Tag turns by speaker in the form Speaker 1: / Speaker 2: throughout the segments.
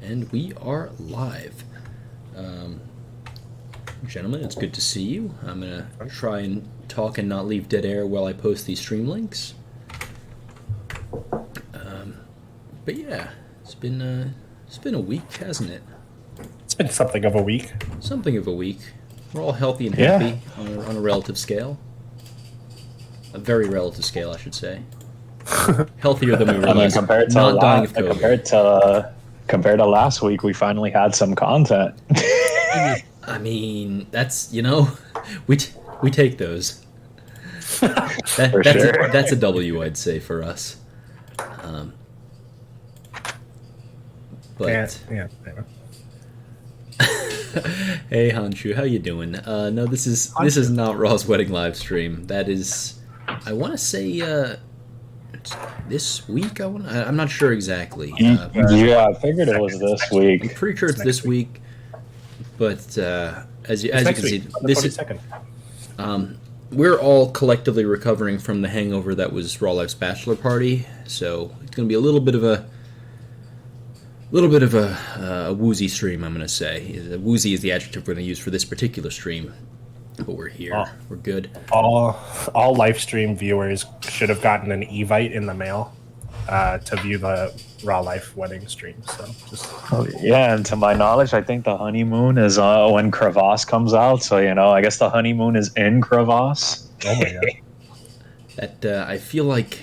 Speaker 1: And we are live. Gentlemen, it's good to see you. I'm going to try and talk and not leave dead air while I post these stream links. But yeah, it's been a week, hasn't it?
Speaker 2: It's been something of a week.
Speaker 1: Something of a week. We're all healthy and happy on a relative scale. A very relative scale, I should say. Healthier than we realized.
Speaker 3: Compared to last week, we finally had some content.
Speaker 1: I mean, that's, we take those. That's a W, I'd say, for us. But
Speaker 2: yeah.
Speaker 1: Hey Hanshu, how you doing? No, this is not Raw's wedding live stream. That is, I want to say this week. I'm not sure exactly.
Speaker 3: Yeah, I figured it was this week.
Speaker 1: I'm pretty sure it's this week. But as you can see, this is we're all collectively recovering from the hangover that was Raw Life's bachelor party. So it's going to be a little bit of a woozy stream, I'm going to say. Woozy is the adjective we're going to use for this particular stream. But we're here. We're good.
Speaker 2: All Lifestream viewers should have gotten an Evite in the mail to view the Raw Life wedding stream. So
Speaker 3: and to my knowledge, I think the honeymoon is when Crevasse comes out. So, I guess the honeymoon is in Crevasse.
Speaker 2: Oh my god.
Speaker 1: That I feel like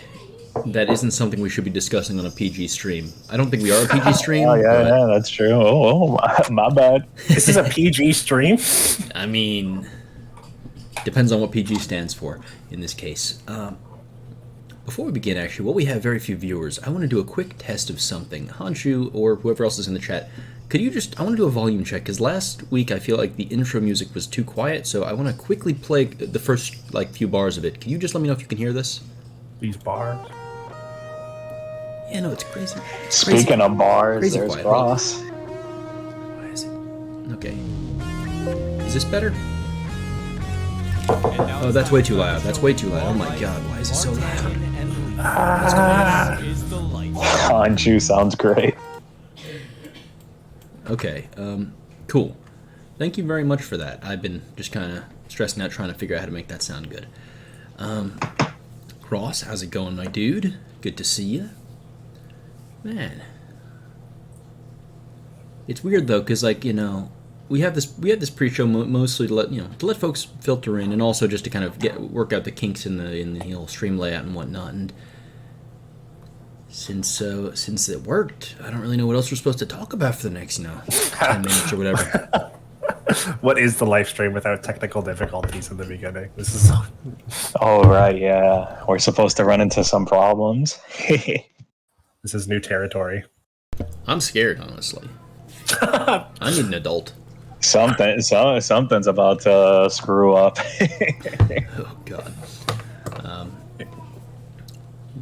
Speaker 1: that isn't something we should be discussing on a PG stream. I don't think we are a PG stream.
Speaker 3: Yeah, that's true. Oh, my bad.
Speaker 2: This is a PG stream?
Speaker 1: I mean, depends on what PG stands for in this case. Before we begin, actually, while we have very few viewers, I want to do a quick test of something. Hanshu, or whoever else is in the chat, I want to do a volume check, because last week I feel like the intro music was too quiet, so I want to quickly play the first, few bars of it. Can you just let me know if you can hear this?
Speaker 2: These bars?
Speaker 1: Yeah, no, it's crazy.
Speaker 3: Speaking of bars, there's
Speaker 1: quiet.
Speaker 3: Ross.
Speaker 1: Why is it? Okay. Is this better? Oh, that's way too loud. That's way too loud. Oh my god, why is it so loud?
Speaker 3: Hanshu sounds great.
Speaker 1: Okay, cool. Thank you very much for that. I've been just kind of stressing out trying to figure out how to make that sound good. Ross, how's it going, my dude? Good to see you. Man. It's weird though, because we have this pre-show mostly to let folks filter in, and also just to kind of work out the kinks in the whole stream layout and whatnot. And since it worked, I don't really know what else we're supposed to talk about for the next 10 minutes or whatever.
Speaker 2: What is the live stream without technical difficulties in the beginning? This is
Speaker 3: Oh right, yeah. We're supposed to run into some problems.
Speaker 2: This is new territory.
Speaker 1: I'm scared, honestly. I need an adult.
Speaker 3: Something's about to screw up.
Speaker 1: Oh god.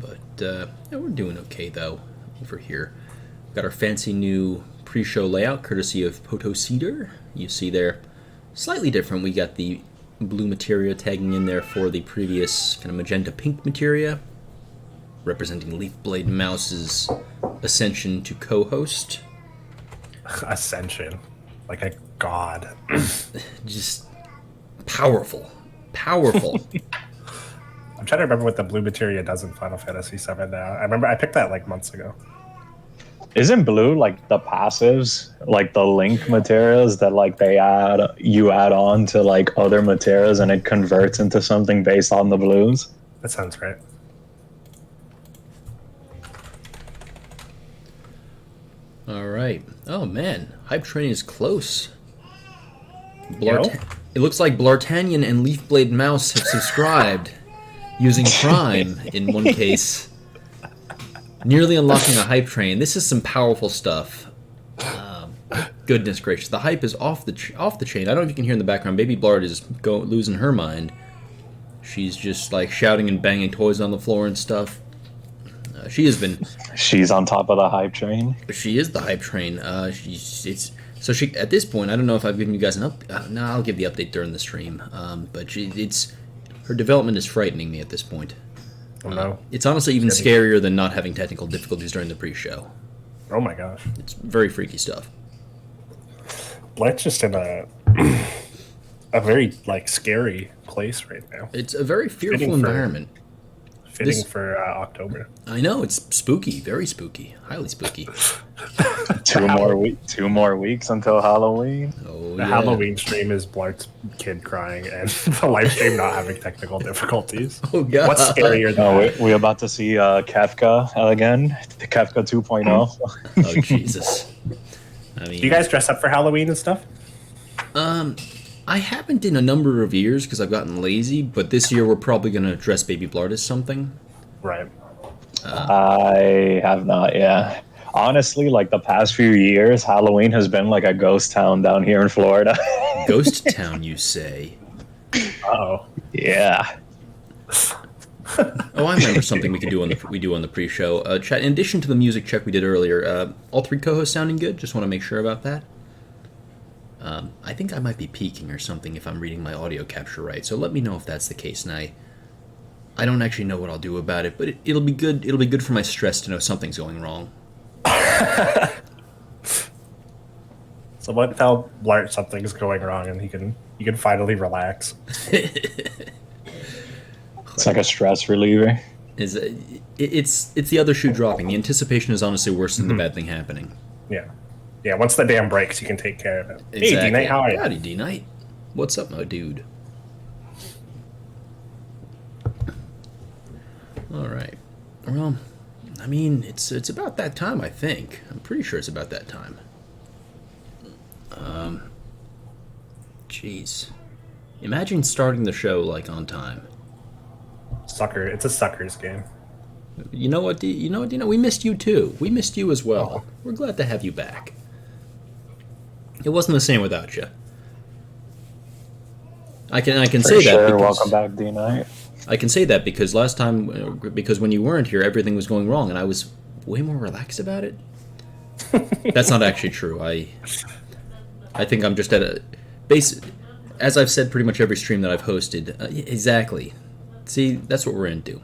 Speaker 1: But we're doing okay though over here. We've got our fancy new pre-show layout courtesy of Poto Cedar. You see there, slightly different. We got the blue materia tagging in there for the previous kind of magenta pink materia, representing Leafblade Mouse's ascension to co-host.
Speaker 2: Ascension. Like a god.
Speaker 1: Just powerful.
Speaker 2: I'm trying to remember what the blue materia does in Final Fantasy VII now. I remember I picked that months ago.
Speaker 3: Isn't blue the passives, the link materials that you add on to other materials and it converts into something based on the blues?
Speaker 2: That sounds right.
Speaker 1: All right. Oh man, hype train is close. It looks like Bl'Artagnan and Leafblade Mouse have subscribed using Prime in one case. Nearly unlocking a hype train. This is some powerful stuff. Goodness gracious, the hype is off the chain. I don't know if you can hear in the background. Baby Blart is losing her mind. She's just shouting and banging toys on the floor and stuff.
Speaker 3: She's on top of the hype train.
Speaker 1: She is the hype train. She at this point. I don't know if I've given you guys an update. No, I'll give the update during the stream. But her development is frightening me at this point.
Speaker 2: Oh no!
Speaker 1: It's honestly even scarier than not having technical difficulties during the pre-show.
Speaker 2: Oh my gosh.
Speaker 1: It's very freaky stuff.
Speaker 2: Blight's just in a very like scary place right now.
Speaker 1: It's a very fearful
Speaker 2: Fitting for-
Speaker 1: environment.
Speaker 2: Fitting for October.
Speaker 1: I know, it's spooky, very spooky, highly spooky.
Speaker 3: 2 more weeks until Halloween.
Speaker 1: Oh,
Speaker 2: The
Speaker 1: yeah.
Speaker 2: Halloween stream is Blart's kid crying and the live stream not having technical difficulties.
Speaker 1: Oh, God.
Speaker 2: What's scarier than
Speaker 3: No,
Speaker 2: that?
Speaker 3: we're about to see Kafka again, the Kafka 2.0.
Speaker 1: Oh, Jesus. I mean,
Speaker 2: Do you guys dress up for Halloween and stuff?
Speaker 1: I haven't in a number of years because I've gotten lazy, but this year we're probably going to dress Baby Blart as something.
Speaker 2: Right.
Speaker 3: I have not, yeah. Honestly, like the past few years, Halloween has been like a ghost town down here in Florida.
Speaker 1: Ghost Town, you say?
Speaker 2: Uh-oh.
Speaker 3: Yeah.
Speaker 1: Oh, I remember something we do on the pre-show. Chat. In addition to the music check we did earlier, all 3 co-hosts sounding good. Just want to make sure about that. I think I might be peaking or something if I'm reading my audio capture right. So let me know if that's the case. And I don't actually know what I'll do about it, but it'll be good. It'll be good for my stress to know something's going wrong.
Speaker 2: So what tell Blart something's going wrong and he can finally relax.
Speaker 3: It's like a stress reliever.
Speaker 1: It's the other shoe dropping. The anticipation is honestly worse than the bad thing happening.
Speaker 2: Yeah. Yeah, once the dam breaks, you can take care of it.
Speaker 1: Exactly.
Speaker 2: Hey, D-Knight, how are you?
Speaker 1: Howdy, D-Knight. What's up, my dude? All right. Well, I mean, it's about that time, I think. I'm pretty sure it's about that time. Jeez. Imagine starting the show, like, on time.
Speaker 2: Sucker. It's a sucker's game.
Speaker 1: You know what, Dino? We missed you, too. We missed you as well.
Speaker 2: Oh.
Speaker 1: We're glad to have you back. It wasn't the same without you. I can
Speaker 3: For
Speaker 1: say
Speaker 3: sure.
Speaker 1: that because
Speaker 3: Welcome back, D-Night.
Speaker 1: I can say that because last time, because when you weren't here, everything was going wrong, and I was way more relaxed about it. That's not actually true. I think I'm just at a base. As I've said, pretty much every stream that I've hosted. Exactly. See, that's what we're into.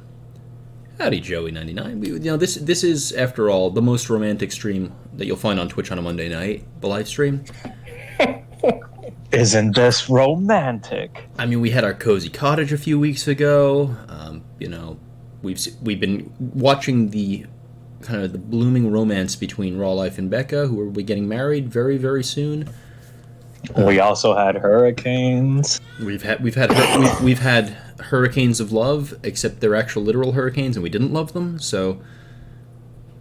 Speaker 1: Howdy, Joey99. This is, after all, the most romantic stream that you'll find on Twitch on a Monday night, the live stream.
Speaker 3: Isn't this romantic?
Speaker 1: I mean, we had our cozy cottage a few weeks ago. We've been watching the kind of the blooming romance between Raw Life and Becca, who will be getting married very, very soon.
Speaker 3: We also had hurricanes.
Speaker 1: We've had hurricanes of love, except they're actual literal hurricanes, and we didn't love them. So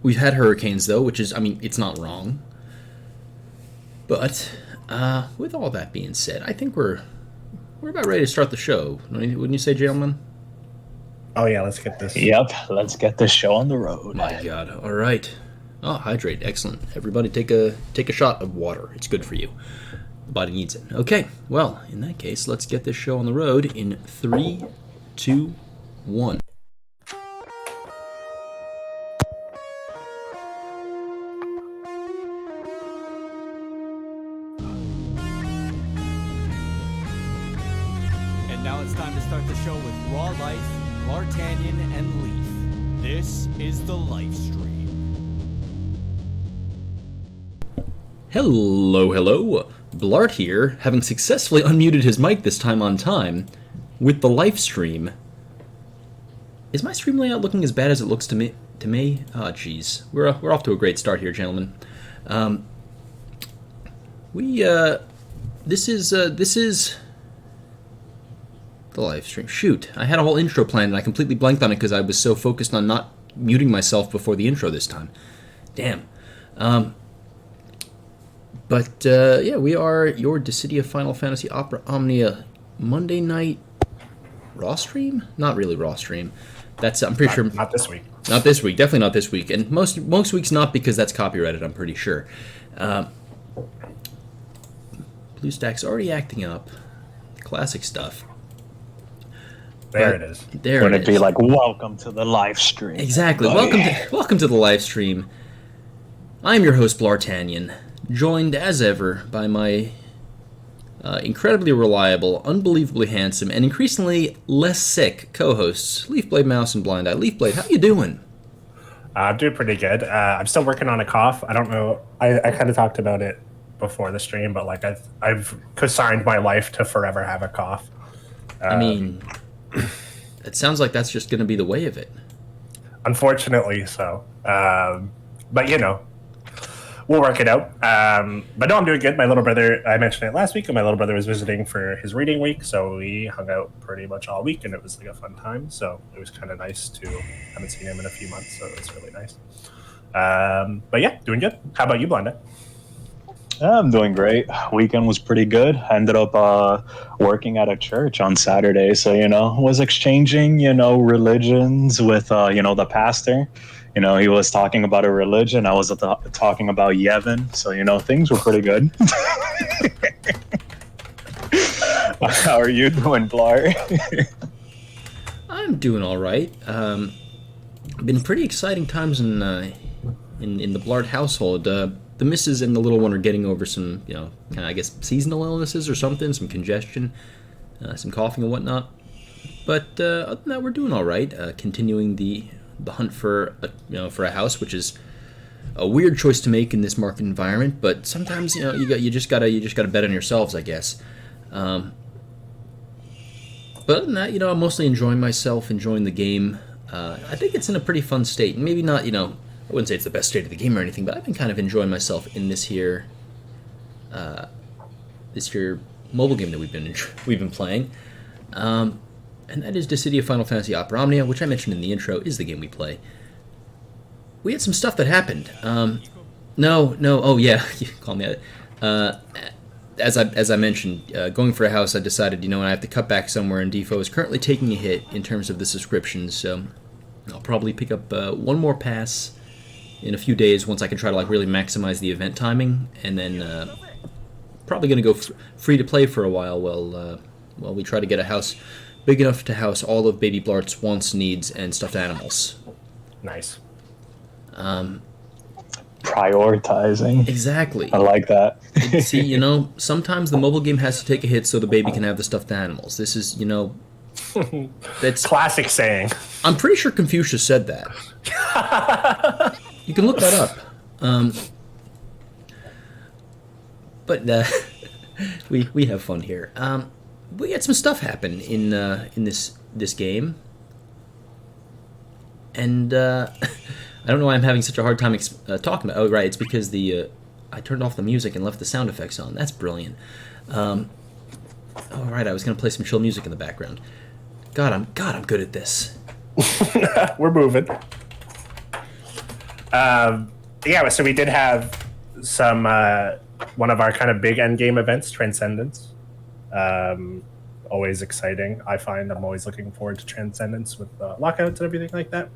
Speaker 1: we've had hurricanes though, which is, I mean, it's not wrong. But with all that being said, I think we're about ready to start the show. Wouldn't you say, gentlemen?
Speaker 2: Oh yeah, let's get this.
Speaker 3: Yep, let's get this show on the road.
Speaker 1: My God! All right. Oh, hydrate. Excellent. Everybody, take a shot of water. It's good for you. The body needs it. Okay. Well, in that case, let's get this show on the road in 3, 2, 1.
Speaker 4: And now it's time to start the show with Raw Life, Bl'Artagnan, and Leaf. This is the Lifestream.
Speaker 1: Hello. Bl'Art here, having successfully unmuted his mic this time on time, with the Lifestream. Is my stream layout looking as bad as it looks to me? Oh, jeez. We're off to a great start here, gentlemen. This is the live stream. Shoot, I had a whole intro planned and I completely blanked on it because I was so focused on not muting myself before the intro this time. Damn. Yeah, we are your Dissidia Final Fantasy Opera Omnia Monday night Raw stream? Not really Raw stream. That's, I'm pretty sure...
Speaker 2: Not this week.
Speaker 1: Not this week, definitely not this week. And most weeks not, because that's copyrighted, I'm pretty sure. BlueStack's already acting up. Classic stuff.
Speaker 2: There it is.
Speaker 1: There
Speaker 3: Wouldn't
Speaker 1: it
Speaker 3: it
Speaker 1: is.
Speaker 3: be like, welcome to the live stream?
Speaker 1: Exactly. Welcome to the live stream. I'm your host, Bl'Artagnan, joined as ever by my incredibly reliable, unbelievably handsome, and increasingly less sick co-hosts, Leafblade Mouse and Blind Eye. Leafblade, how you doing?
Speaker 2: I'm doing pretty good. I'm still working on a cough. I don't know. I kind of talked about it before the stream, but like I've consigned my life to forever have a cough.
Speaker 1: I mean, it sounds like that's just going to be the way of it.
Speaker 2: Unfortunately, so. But you know, we'll work it out. But no, I'm doing good. My little brother, I mentioned it last week, and my little brother was visiting for his reading week, so we hung out pretty much all week, and it was like a fun time. So it was kind of nice to haven't seen him in a few months, so it was really nice. But yeah, doing good. How about you, Blonda?
Speaker 3: I'm doing great. Weekend was pretty good. I ended up working at a church on Saturday, so was exchanging religions with the pastor. He was talking about a religion. I was talking about Yevon, so things were pretty good. How are you doing, Blar?
Speaker 1: I'm doing all right. Been pretty exciting times in the Bl'Art household. The missus and the little one are getting over some, I guess, seasonal illnesses or something, some congestion, some coughing and whatnot. But other than that, we're doing all right. Continuing the hunt for a house, which is a weird choice to make in this market environment. But sometimes, you just gotta bet on yourselves, I guess. But other than that, I'm mostly enjoying myself, enjoying the game. I think it's in a pretty fun state. Maybe not, I wouldn't say it's the best state of the game or anything, but I've been kind of enjoying myself in this here mobile game that we've been playing, and that is Dissidia Final Fantasy Opera Omnia, which I mentioned in the intro is the game we play. We had some stuff that happened. Oh yeah, you call me that. As I mentioned, going for a house, I decided and I have to cut back somewhere, and Defo is currently taking a hit in terms of the subscriptions, so I'll probably pick up one more pass in a few days once I can try to really maximize the event timing, and then probably going to go free to play for a while while we try to get a house big enough to house all of Baby Blart's wants, needs, and stuffed animals.
Speaker 2: Nice.
Speaker 3: Prioritizing.
Speaker 1: Exactly.
Speaker 3: I like that.
Speaker 1: See, sometimes the mobile game has to take a hit so the baby can have the stuffed animals. This is, that's
Speaker 2: classic saying.
Speaker 1: I'm pretty sure Confucius said that. You can look that up. But we have fun here. We had some stuff happen in this game, and I don't know why I'm having such a hard time talking about. Oh, right, it's because I turned off the music and left the sound effects on. That's brilliant. All right, I was gonna play some chill music in the background. God, I'm good at this.
Speaker 2: We're moving. Yeah, so we did have some one of our kind of big end game events, Transcendence. Always exciting. I find I'm always looking forward to Transcendence with lockouts and everything like that.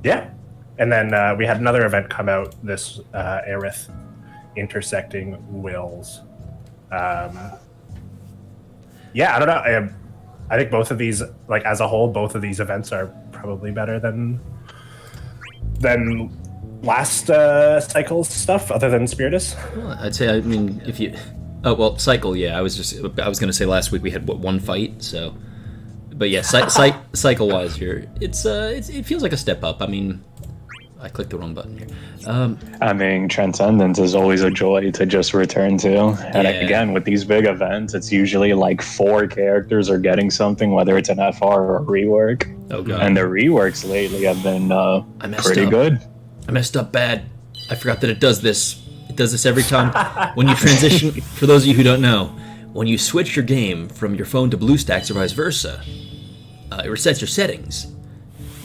Speaker 2: Yeah, and then we had another event come out, this Aerith intersecting wills. Yeah, I don't know. I think both of these, as a whole, both of these events are probably better than last cycle's stuff, other than Spiritus.
Speaker 1: Well, I'd say, if you... Oh, well, Cycle, yeah. I was going to say last week we had, one fight, so... But yeah, cycle-wise here, it feels like a step up. I clicked the wrong button here.
Speaker 3: Transcendence is always a joy to just return to. And again, with these big events, it's usually 4 characters are getting something, whether it's an FR or a rework. Oh, God. And the reworks lately have been pretty good.
Speaker 1: I messed up bad. I forgot that it does this. It does this every time when you transition. For those of you who don't know, when you switch your game from your phone to BlueStacks or vice versa, it resets your settings.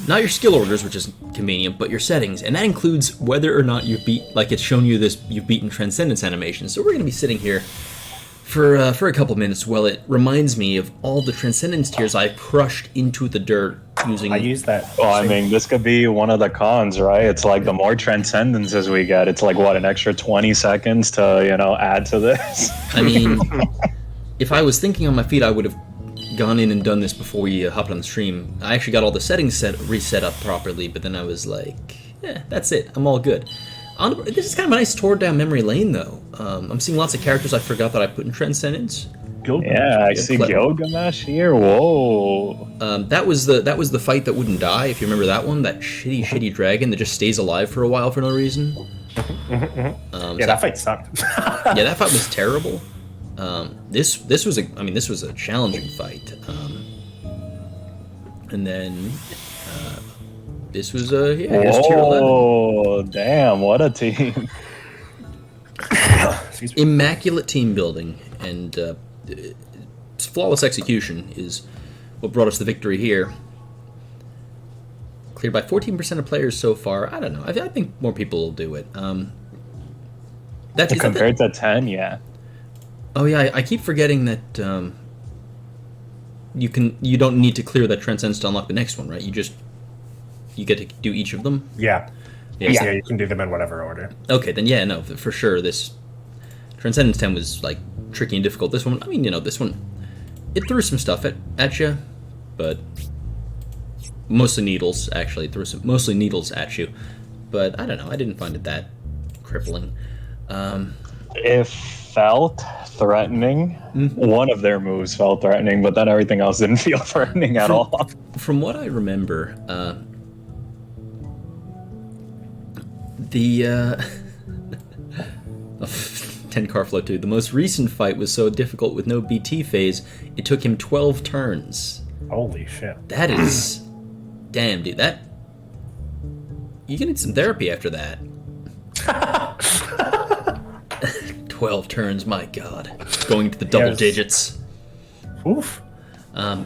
Speaker 1: Not your skill orders, which is convenient, but your settings, and that includes whether or not you've it's shown you this, you've beaten Transcendence animation. So we're going to be sitting here for a couple minutes while it reminds me of all the Transcendence tiers I crushed into the dirt using...
Speaker 2: I use that.
Speaker 3: Well, this could be one of the cons, right? It's the more Transcendences we get, it's an extra 20 seconds to, add to this.
Speaker 1: If I was thinking on my feet, I would have gone in and done this before we hopped on the stream. I actually got all the settings reset up properly, but then I was like, that's it. I'm all good. This is kind of a nice tour down memory lane, though. I'm seeing lots of characters I forgot that I put in Transcendence.
Speaker 2: Gilgamesh.
Speaker 3: Yeah, I see
Speaker 1: Cle-
Speaker 3: Gilgamesh here. Whoa.
Speaker 1: That was the fight that wouldn't die. If you remember that one, that shitty dragon that just stays alive for a while for no reason.
Speaker 2: Yeah, that fight sucked.
Speaker 1: Yeah, that fight was terrible. This was a challenging fight. And then this was here's tier 11.
Speaker 3: Oh, damn! What a team.
Speaker 2: Excuse me.
Speaker 1: Immaculate team building and flawless execution is what brought us the victory here. Cleared by 14% of players so far. I don't know. I think more people will do it.
Speaker 3: Compared to 10, yeah.
Speaker 1: Oh yeah, I keep forgetting that you don't need to clear that transcendence to unlock the next one, right? You get to do each of them.
Speaker 2: Yeah.
Speaker 1: Yeah.
Speaker 2: Yeah, you can do them in whatever order.
Speaker 1: Okay, then yeah, no, for sure. This Transcendence 10 was like tricky and difficult. This one, I mean, this one, it threw some stuff at you, but mostly needles. Actually, it threw mostly needles at you. But I don't know. I didn't find it that crippling.
Speaker 3: It felt threatening. One of their moves felt threatening, but then everything else didn't feel threatening at all.
Speaker 1: From what I remember, the 10 car flow 2. The most recent fight was so difficult with no BT phase, it took him 12 turns.
Speaker 2: Holy shit.
Speaker 1: That is... Damn, dude, that... You can need some therapy after that. 12 turns, my god. Going to the double digits.
Speaker 2: Oof.
Speaker 1: And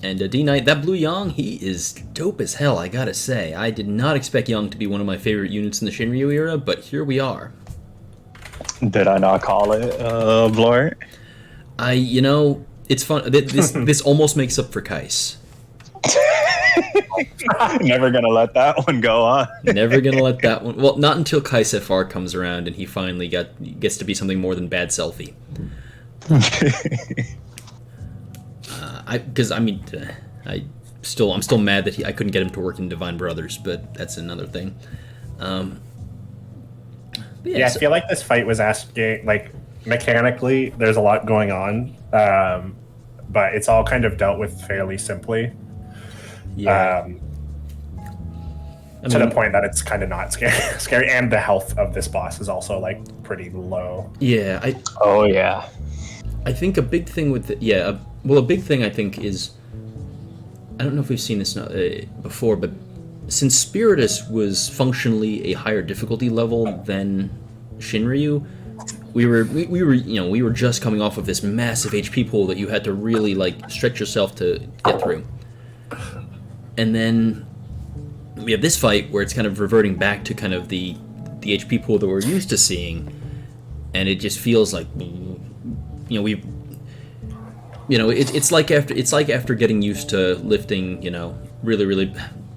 Speaker 1: D-Knight, that blue Yang, he is dope as hell, I gotta say. I did not expect Yang to be one of my favorite units in the Shinryu era, but here we are.
Speaker 3: Did I not call it Bl'Art?
Speaker 1: It's fun. This almost makes up for Kais.
Speaker 3: Never gonna let that one go on.
Speaker 1: Never gonna let that one. Well, not until Kais FR comes around and he finally gets to be something more than bad selfie. I'm still mad that I couldn't get him to work in Divine Brothers, but that's another thing.
Speaker 2: I feel like this fight was asking, like, mechanically, there's a lot going on, but it's all kind of dealt with fairly simply.
Speaker 1: Yeah.
Speaker 2: To the point that it's kind of not scary, and the health of this boss is also like pretty low.
Speaker 1: Yeah. I think a big thing with a big thing I think is, I don't know if we've seen this before, but since Spiritus was functionally a higher difficulty level than Shinryu, we were just coming off of this massive HP pool that you had to really like stretch yourself to get through. And then we have this fight where it's kind of reverting back to kind of the HP pool that we're used to seeing, and it just feels like it's like after getting used to lifting really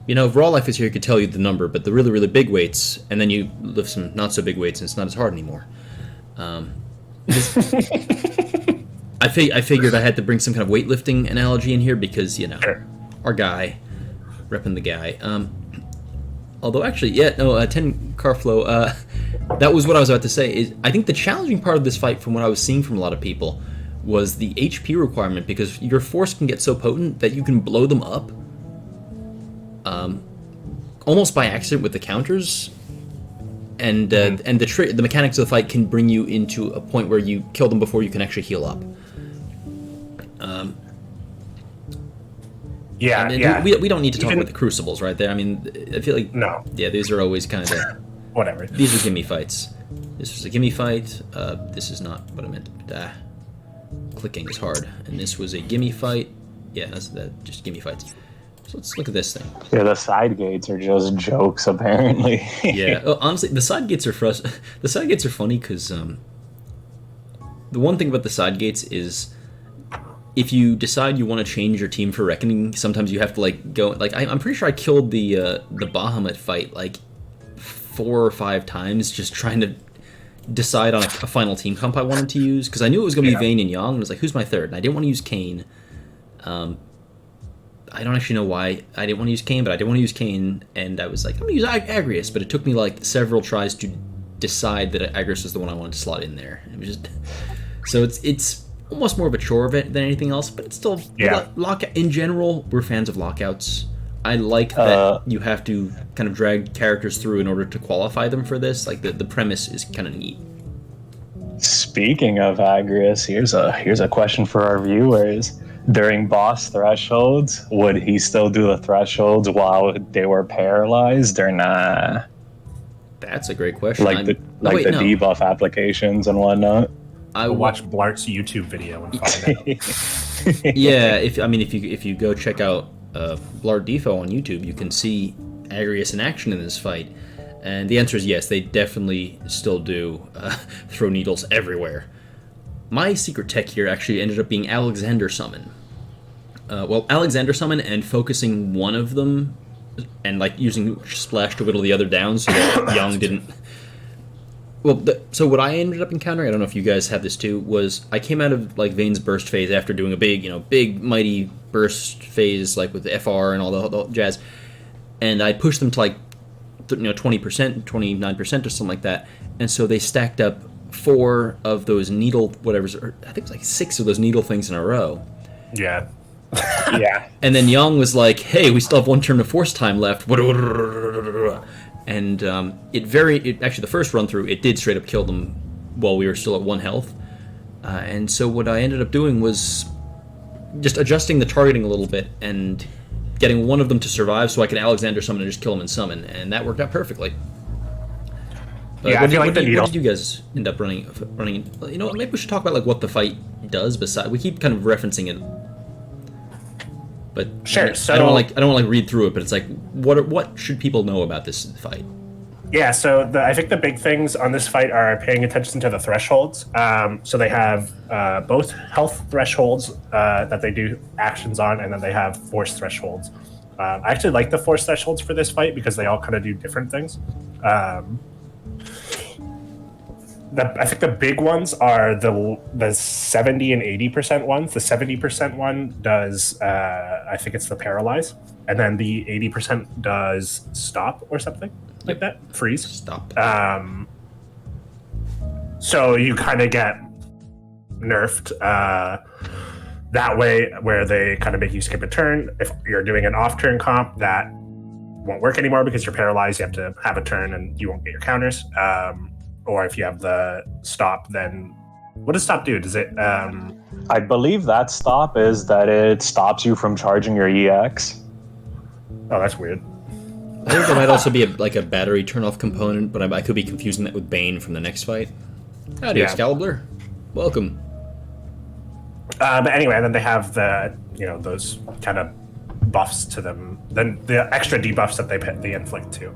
Speaker 1: if Raw Life is here, he could tell you the number, but the really, really big weights, and then you lift some not so big weights, and it's not as hard anymore. I figured I had to bring some kind of weightlifting analogy in here because, our guy, repping the guy. Although, actually, 10 car flow, that was what I was about to say. Is I think the challenging part of this fight, from what I was seeing from a lot of people, was the HP requirement, because your force can get so potent that you can blow them up almost by accident with the counters, and the mechanics of the fight can bring you into a point where you kill them before you can actually heal up. We don't need to talk about the crucibles right there. I mean, I feel like these are always kind of
Speaker 2: whatever.
Speaker 1: These are gimme fights. This was a gimme fight. This is not what I meant. Clicking is hard, and this was a gimme fight. Yeah, that's just gimme fights. So let's look at this thing.
Speaker 3: Yeah, the side gates are just jokes, apparently.
Speaker 1: Yeah, honestly, the side gates are The side gates are funny because the one thing about the side gates is, if you decide you want to change your team for Reckoning, sometimes you have to go. I'm pretty sure I killed the Bahamut fight 4 or 5 times, just trying to decide on a final team comp I wanted to use, because I knew it was going to be Vayne and Yang, and I was like, who's my third? And I didn't want to use Kayn. I don't actually know why I didn't want to use Kayn, but I did want to use Kayn, and I was like, I'm going to use Agrius, but it took me several tries to decide that Agrius was the one I wanted to slot in there. It was just... So it's almost more of a chore of it than anything else, but it's still lock. In general, we're fans of lockouts. I like that you have to kind of drag characters through in order to qualify them for this. Like the premise is kind of neat.
Speaker 3: Speaking of Agrius, here's a question for our viewers. During boss thresholds, would he still do the thresholds while they were paralyzed or nah?
Speaker 1: That's a great question.
Speaker 3: Like the debuff applications and whatnot.
Speaker 2: I will watch Blart's YouTube video and find out.
Speaker 1: Yeah, if you go check out Bl'Art Defo on YouTube, you can see Agrius in action in this fight. And the answer is yes, they definitely still do throw needles everywhere. My secret tech here actually ended up being Alexander Summon. Alexander Summon and focusing one of them and like using Splash to whittle the other down so that Young didn't... So what I ended up encountering, I don't know if you guys have this too, was I came out of like Vane's burst phase after doing a big mighty burst phase like with the FR and all the jazz, and I pushed them to like 20%, 29% or something like that, and so they stacked up 4 of those needle or I think it was like 6 of those needle things in a row.
Speaker 2: Yeah.
Speaker 3: Yeah.
Speaker 1: And then Young was like, hey, we still have 1 turn of force time left. And actually the first run through, it did straight up kill them while we were still at 1 health. And so what I ended up doing was just adjusting the targeting a little bit and getting one of them to survive so I could Alexander Summon and just kill him in summon. And that worked out perfectly.
Speaker 2: I feel like the needle.
Speaker 1: What did you guys end up running? You know what, maybe we should talk about like what the fight does besides... We keep kind of referencing it. But
Speaker 2: sure.
Speaker 1: I don't want to read through it, but it's like, what should people know about this fight?
Speaker 2: Yeah, so I think the big things on this fight are paying attention to the thresholds. So they have both health thresholds that they do actions on, and then they have force thresholds. I actually like the force thresholds for this fight because they all kind of do different things. I think the big ones are the 70 and 80% ones. The 70% one does, I think it's the paralyze, and then the 80% does stop or something like that, freeze.
Speaker 1: Stop.
Speaker 2: So you kind of get nerfed that way, where they kind of make you skip a turn. If you're doing an off-turn comp, that won't work anymore because you're paralyzed. You have to have a turn, and you won't get your counters. Or if you have the stop, then what does stop do? Does it?
Speaker 3: I believe that stop is that it stops you from charging your EX.
Speaker 2: Oh, that's weird.
Speaker 1: I think there might also be a battery turn-off component, but I could be confusing that with Bane from the next fight. Howdy, Excalibur. Welcome.
Speaker 2: But anyway, and then they have the those kind of buffs to them, then the extra debuffs that they inflict too.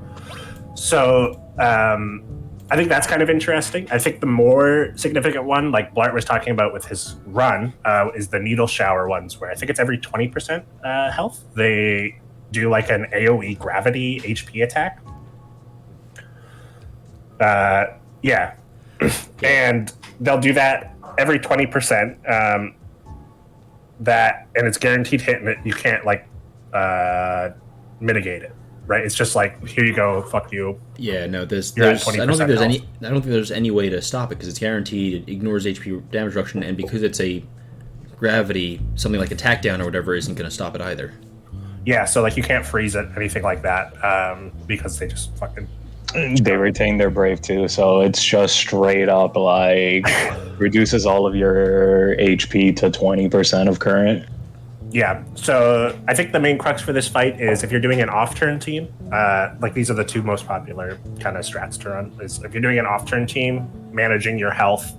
Speaker 2: So I think that's kind of interesting. I think the more significant one, like Bl'Art was talking about with his run, is the needle shower ones, where I think it's every 20% health. They do like an AoE gravity HP attack. Yeah. And they'll do that every 20%. That, and it's guaranteed hit, and you can't mitigate it. Right, it's just like, here you go, fuck you.
Speaker 1: Yeah, no, there's I don't think there's any way to stop it because it's guaranteed. It ignores HP damage reduction, and because it's a gravity, something like attack down or whatever isn't going to stop it either.
Speaker 2: Yeah, so like you can't freeze it, anything like that, because they just fucking.
Speaker 3: They retain their brave too, so it's just straight up like reduces all of your HP to 20% of current.
Speaker 2: Yeah, so I think the main crux for this fight is if you're doing an off-turn team, like these are the 2 most popular kind of strats to run, is if you're doing an off-turn team, managing your health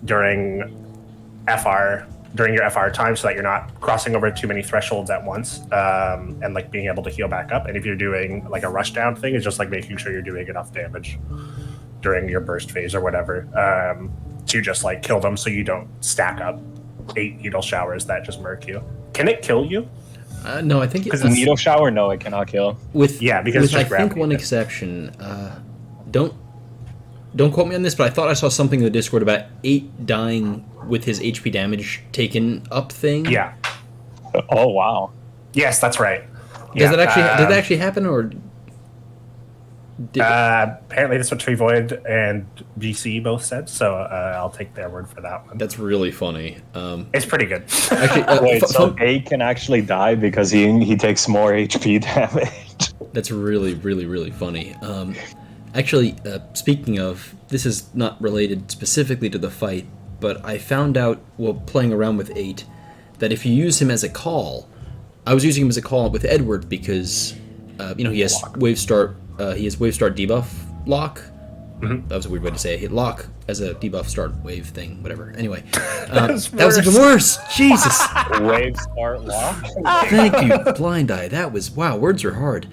Speaker 2: during your FR time so that you're not crossing over too many thresholds at once, and like being able to heal back up. And if you're doing like a rush down thing, it's just like making sure you're doing enough damage during your burst phase or whatever to just like kill them so you don't stack up 8 needle showers that just murk you. Can it kill you?
Speaker 1: No, I think
Speaker 3: because the needle shower, no, it cannot kill.
Speaker 1: Because I think one exception. Don't quote me on this, but I thought I saw something in the Discord about 8 dying with his HP damage taken up thing.
Speaker 2: Yeah.
Speaker 3: Oh wow.
Speaker 2: Yes, that's right.
Speaker 1: Did that actually happen, or?
Speaker 2: Apparently, that's what Trevoid and BC both said, so I'll take their word for that one.
Speaker 1: That's really funny.
Speaker 2: It's pretty good.
Speaker 1: Actually,
Speaker 3: Wait, so A can actually die because he takes more HP damage.
Speaker 1: that's really, really, really funny. Actually, speaking of, this is not related specifically to the fight, but I found out while playing around with 8 that if you use him as a call, I was using him as a call with Edward because, he has Wave Start debuff lock. Mm-hmm. That was a weird way to say it. Hit lock as a debuff start wave thing, whatever. Anyway, that was even worse. Jesus.
Speaker 3: Wave start lock.
Speaker 1: Thank you, Blind Eye. That was wow. Words are hard.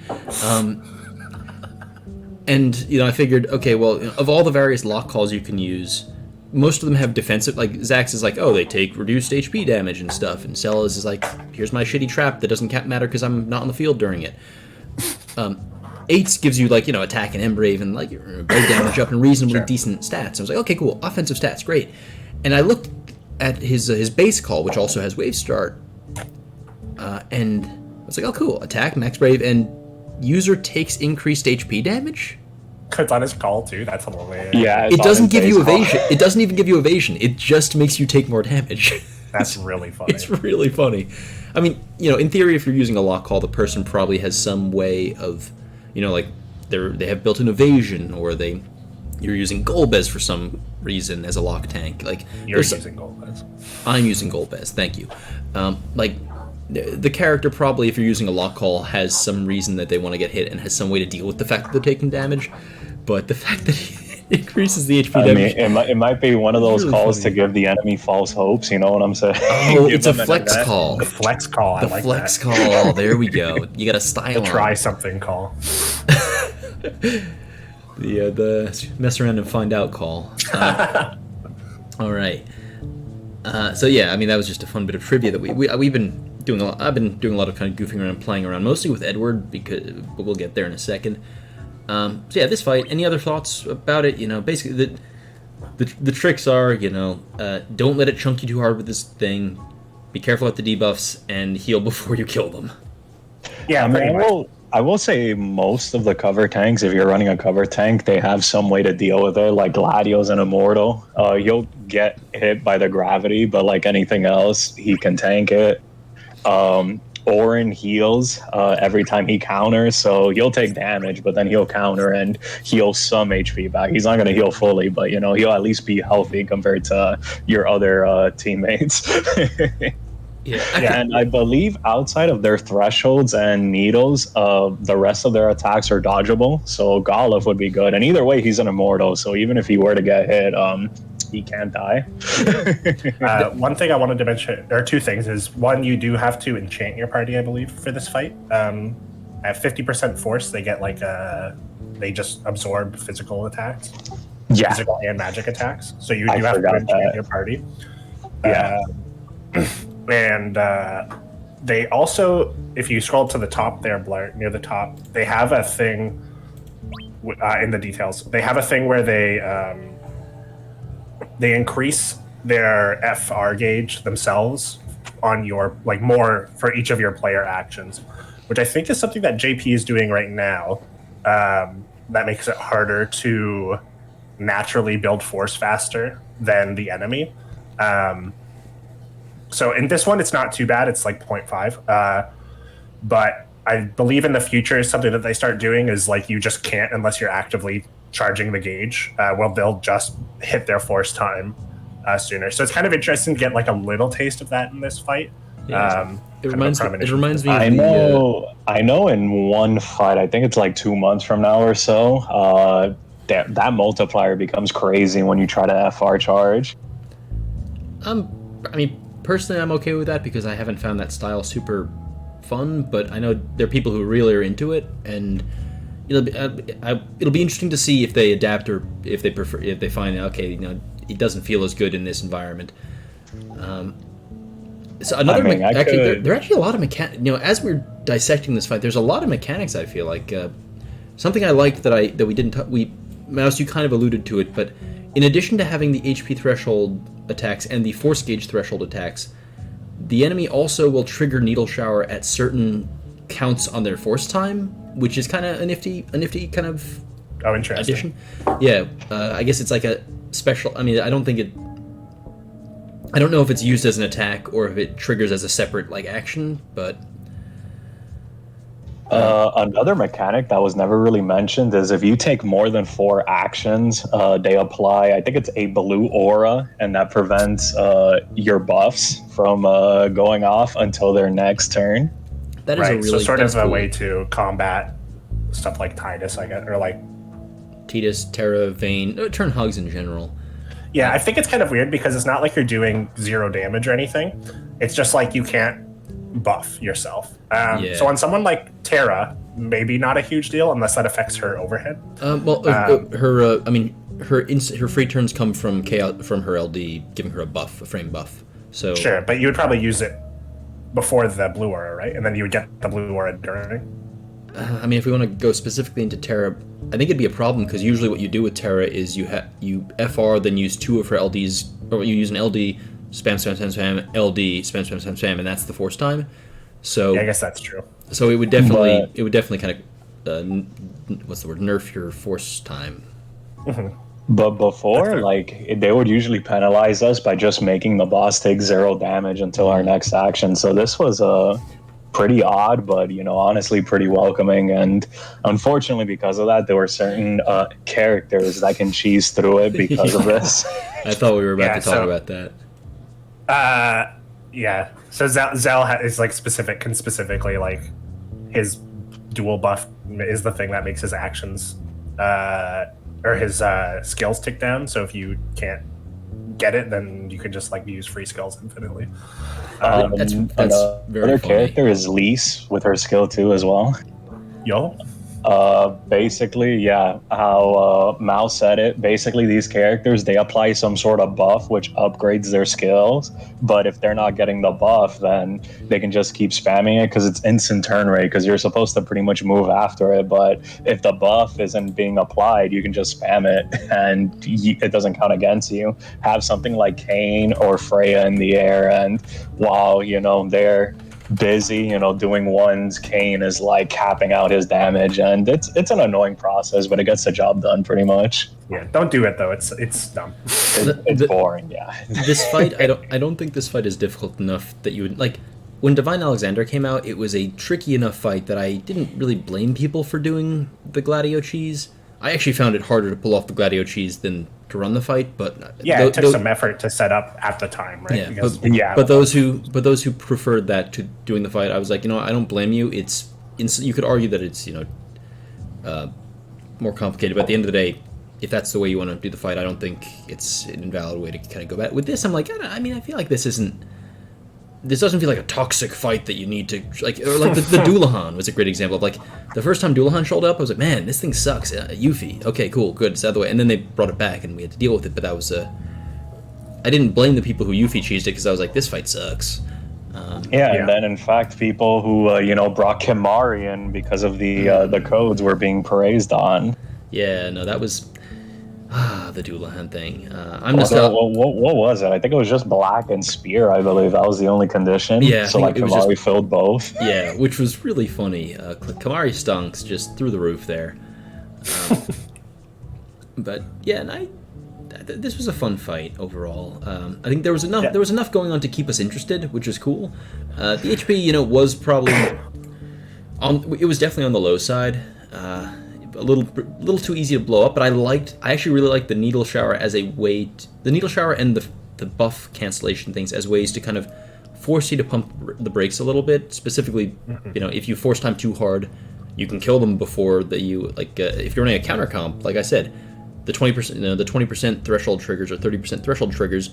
Speaker 1: And I figured, okay, well, of all the various lock calls you can use, most of them have defensive. Like Zax is like, oh, they take reduced HP damage and stuff, and Cella's is like, here's my shitty trap that doesn't matter because I'm not on the field during it. 8s gives you attack and embrave and break damage up and reasonably decent stats. I was like, okay, cool, offensive stats, great. And I looked at his base call, which also has wave start, and I was like, oh, cool, attack, max brave, and user takes increased HP damage.
Speaker 2: It's on his call too. That's hilarious.
Speaker 3: Yeah,
Speaker 1: it doesn't give you evasion. It doesn't even give you evasion. It just makes you take more damage.
Speaker 2: That's really funny.
Speaker 1: It's really funny. I mean, in theory, if you're using a lock call, the person probably has some way of, they have built-in evasion, or you're using Golbez for some reason as a lock tank.
Speaker 2: You're using Golbez.
Speaker 1: I'm using Golbez. Thank you. The character probably, if you're using a lock call, has some reason that they want to get hit and has some way to deal with the fact that they're taking damage. But the fact that he increases the HP damage...
Speaker 3: it might be one of those really calls funny to give the enemy false hopes, you know what I'm saying?
Speaker 1: Oh, it's a flex call.
Speaker 2: The flex call, I like that.
Speaker 1: The flex call, there we go. You got a style
Speaker 2: the try something call.
Speaker 1: The mess around and find out call. All right. So yeah, I mean, that was just a fun bit of trivia that we've been doing a lot. I've been doing a lot of kind of goofing around, playing around, mostly with Edward, but we'll get there in a second. So yeah, this fight. Any other thoughts about it? Basically the tricks are, don't let it chunk you too hard with this thing. Be careful at the debuffs and heal before you kill them.
Speaker 2: Yeah,
Speaker 3: I will say most of the cover tanks, if you're running a cover tank, they have some way to deal with it, like Gladio's and Immortal. You'll get hit by the gravity, but like anything else, he can tank it. Orin heals every time he counters, so he'll take damage, but then he'll counter and heal some HP back. He's not going to heal fully, but he'll at least be healthy compared to your other teammates.
Speaker 1: Yeah,
Speaker 3: and I believe outside of their thresholds and needles, the rest of their attacks are dodgeable. So Golov would be good, and either way, he's an immortal. So even if he were to get hit, he can't die.
Speaker 2: One thing I wanted to mention, or two things, is one, you do have to enchant your party, I believe, for this fight. At 50% force, they get they just absorb physical attacks, physical and magic attacks. So you do have to enchant your party.
Speaker 3: Yeah.
Speaker 2: And they also, if you scroll to the top there, Blart, near the top, they have a thing in the details. They have a thing where they increase their FR gauge themselves on your, more for each of your player actions, which I think is something that JP is doing right now. That makes it harder to naturally build force faster than the enemy. So in this one, it's not too bad. It's 0.5. But I believe in the future, something that they start doing is you just can't unless you're actively charging the gauge. They'll just hit their force time sooner. So it's kind of interesting to get a little taste of that in this fight.
Speaker 1: Yeah, it reminds me.
Speaker 3: I know. In one fight, I think it's 2 months from now or so. That multiplier becomes crazy when you try to FR charge.
Speaker 1: Personally, I'm okay with that because I haven't found that style super fun, but I know there are people who really are into it, and it'll be interesting to see if they adapt or if they find it doesn't feel as good in this environment. So another there are actually a lot of mechanics. As we're dissecting this fight, there's a lot of mechanics. I feel like something I liked that we didn't Mouse, you kind of alluded to it, but in addition to having the HP threshold attacks and the force gauge threshold attacks, the enemy also will trigger Needle Shower at certain counts on their force time, which is kind of a nifty kind of
Speaker 2: Oh, interesting.
Speaker 1: addition. Yeah, I guess it's like a special. I mean, I don't know if it's used as an attack or if it triggers as a separate like action, but
Speaker 3: Another mechanic that was never really mentioned is if you take more than 4 actions, they apply, I think it's a blue aura, and that prevents your buffs from going off until their next turn.
Speaker 1: that is a
Speaker 2: Right,
Speaker 1: really
Speaker 2: so sort of
Speaker 1: that's
Speaker 2: a
Speaker 1: cool.
Speaker 2: way to combat stuff like Tidus, I guess, or like.
Speaker 1: Tidus, Terra, Vayne, turn hugs in general.
Speaker 2: Yeah, I think it's kind of weird because it's not like you're doing 0 damage or anything. It's just like you can't buff yourself.
Speaker 1: Yeah.
Speaker 2: So on someone like Terra, maybe not a huge deal unless that affects her overhead.
Speaker 1: Her free turns come from chaos from her LD, giving her a buff, a frame buff. So
Speaker 2: Sure, but you would probably use it before the blue aura, right? And then you would get the blue aura during.
Speaker 1: I mean, if we want to go specifically into Terra, I think it'd be a problem because usually what you do with Terra is you FR, then use 2 of her LDs, or you use an LD, spam, LD, spam, and that's the force time. So
Speaker 2: Yeah, I guess that's true.
Speaker 1: So it would definitely kind of what's the word, nerf your force time.
Speaker 3: But before, like, they would usually penalize us by just making the boss take 0 damage until our next action. So this was pretty odd, but, honestly pretty welcoming. And unfortunately, because of that, there were certain characters that can cheese through it because of this.
Speaker 1: I thought we were about
Speaker 2: Yeah,
Speaker 1: to talk
Speaker 2: so-
Speaker 1: about that.
Speaker 2: Yeah. So Zell is like specifically like his dual buff is the thing that makes his actions or his skills tick down. So if you can't get it, then you can just like use free skills infinitely.
Speaker 1: That's very
Speaker 3: Another
Speaker 1: funny.
Speaker 3: character is Lise with her skill too as well.
Speaker 2: Yo.
Speaker 3: Basically, yeah, how Mal said it, basically these characters, they apply some sort of buff which upgrades their skills, but if they're not getting the buff, then they can just keep spamming it because it's instant turn rate, because you're supposed to pretty much move after it, but if the buff isn't being applied, you can just spam it and it doesn't count against you. Have something like Kane or Freya in the air, and while, they're busy, doing ones, Kane is like capping out his damage, and it's an annoying process, but it gets the job done pretty much.
Speaker 2: Yeah, don't do it though. It's dumb.
Speaker 3: It's boring, yeah.
Speaker 1: This fight, I don't think this fight is difficult enough that you would like. When Divine Alexander came out, it was a tricky enough fight that I didn't really blame people for doing the Gladio cheese. I actually found it harder to pull off the Gladio cheese than to run the fight, but
Speaker 2: Yeah, it took some effort to set up at the time, right?
Speaker 1: Yeah,
Speaker 2: Because,
Speaker 1: but those who preferred that to doing the fight, I was like, I don't blame you. You could argue that it's more complicated, but at the end of the day, if that's the way you want to do the fight, I don't think it's an invalid way to kind of go back. With this, I'm like, I feel like this doesn't feel like a toxic fight that you need to like, or like the Doulahan was a great example of like the first time Doulahan showed up, I was like, man, this thing sucks. Yuffie, okay, cool, good, it's out of the way, and then they brought it back and we had to deal with it. But that was I didn't blame the people who Yuffie cheesed it because I was like, this fight sucks.
Speaker 3: And then in fact, people who brought Kimari in because of the codes were being praised on.
Speaker 1: Yeah, no, that was the Doulahan thing.
Speaker 3: What was it? I think it was just black and spear. I believe that was the only condition.
Speaker 1: Yeah,
Speaker 3: so like Kimari filled both.
Speaker 1: Yeah, which was really funny. Kimari stunks just through the roof there. But yeah, and this was a fun fight overall. I think there was enough going on to keep us interested, which is cool. The HP, was probably it was definitely on the low side. A little too easy to blow up, but I actually really liked the needle shower as a way the needle shower and the buff cancellation things as ways to kind of force you to pump the brakes a little bit. Specifically, if you force time too hard, you can kill them before if you're running a counter comp, like I said, the 20%, the 20% threshold triggers or 30% threshold triggers,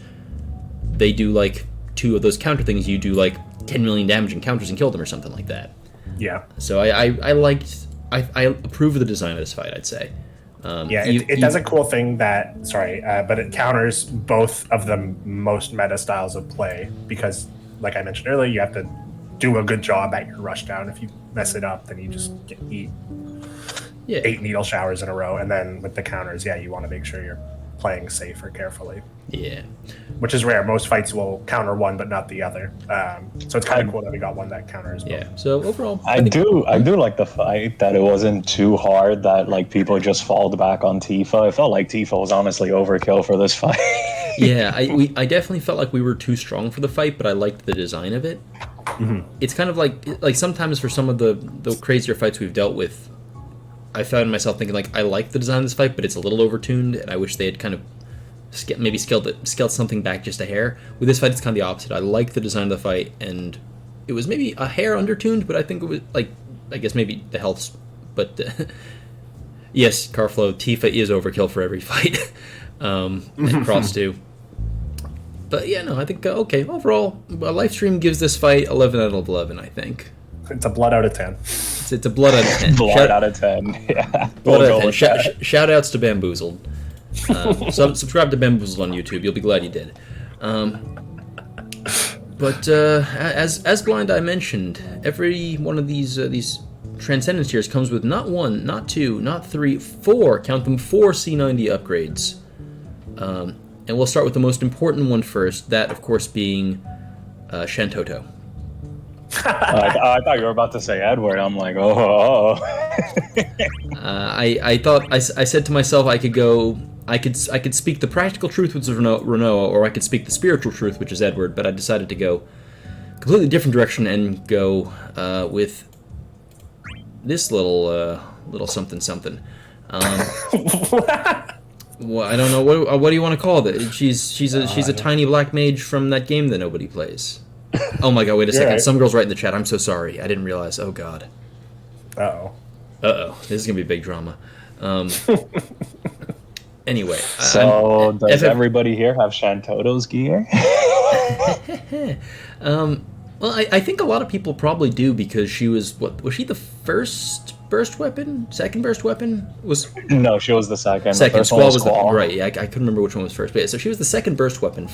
Speaker 1: they do like 2 of those counter things. You do like 10 million damage in counters and kill them or something like that.
Speaker 2: Yeah.
Speaker 1: So I approve of the design of this fight, I'd say.
Speaker 2: It does a cool thing but it counters both of the most meta styles of play because, like I mentioned earlier, you have to do a good job at your rushdown. If you mess it up, then you just eat 8 needle showers in a row. And then with the counters, you want to make sure you're playing safe or carefully.
Speaker 1: Yeah.
Speaker 2: Which is rare. Most fights will counter one, but not the other. So it's kind of cool that we got one that counters both.
Speaker 1: Yeah. So overall,
Speaker 3: I do like the fight, that it wasn't too hard, that like people just falled back on Tifa. It felt like Tifa was honestly overkill for this fight.
Speaker 1: Yeah, I definitely felt like we were too strong for the fight, but I liked the design of it.
Speaker 2: Mm-hmm.
Speaker 1: It's kind of like sometimes for some of the crazier fights we've dealt with, I found myself thinking like, I like the design of this fight, but it's a little overtuned, and I wish they had kind of maybe scaled something back just a hair. With this fight, it's kind of the opposite. I like the design of the fight, and it was maybe a hair undertuned, but I think it was like, I guess maybe the health. But yes, Carflow, Tifa is overkill for every fight. And Cross too. But yeah, no, I think okay. Overall, Lifestream gives this fight 11 out of 11. I think
Speaker 2: it's a blood out of 10.
Speaker 1: It's a blood out of 10.
Speaker 3: Blood out of 10. Yeah.
Speaker 1: Blood out of 10. Shout outs to Bamboozled. Subscribe to Bamboozled on YouTube. You'll be glad you did. But as Blind Eye mentioned, every one of these Transcendence tiers comes with not one, not two, not three, four. Count them, 4 C90 upgrades. And we'll start with the most important one first. That, of course, being Shantoto.
Speaker 3: I thought you were about to say Edward. I'm like, oh.
Speaker 1: I thought I said to myself I could speak the practical truth, which is Rinoa, or I could speak the spiritual truth, which is Edward. But I decided to go completely different direction and go with this little something. Well, I don't know what do you want to call it. She's a tiny black mage from that game that nobody plays. Oh my god! Wait a second.
Speaker 2: Right.
Speaker 1: Some girls right in the chat. I'm so sorry. I didn't realize. Oh god.
Speaker 2: Uh-oh.
Speaker 1: This is gonna be big drama. Anyway.
Speaker 3: So does everybody here have Shantoto's gear?
Speaker 1: Well, I think a lot of people probably do, because she was she the first burst weapon? Second burst weapon?
Speaker 3: No, she was the second.
Speaker 1: Second.
Speaker 3: The
Speaker 1: Squall was
Speaker 3: Squall.
Speaker 1: right. Yeah, I couldn't remember which one was first. But yeah, so she was the second burst weapon.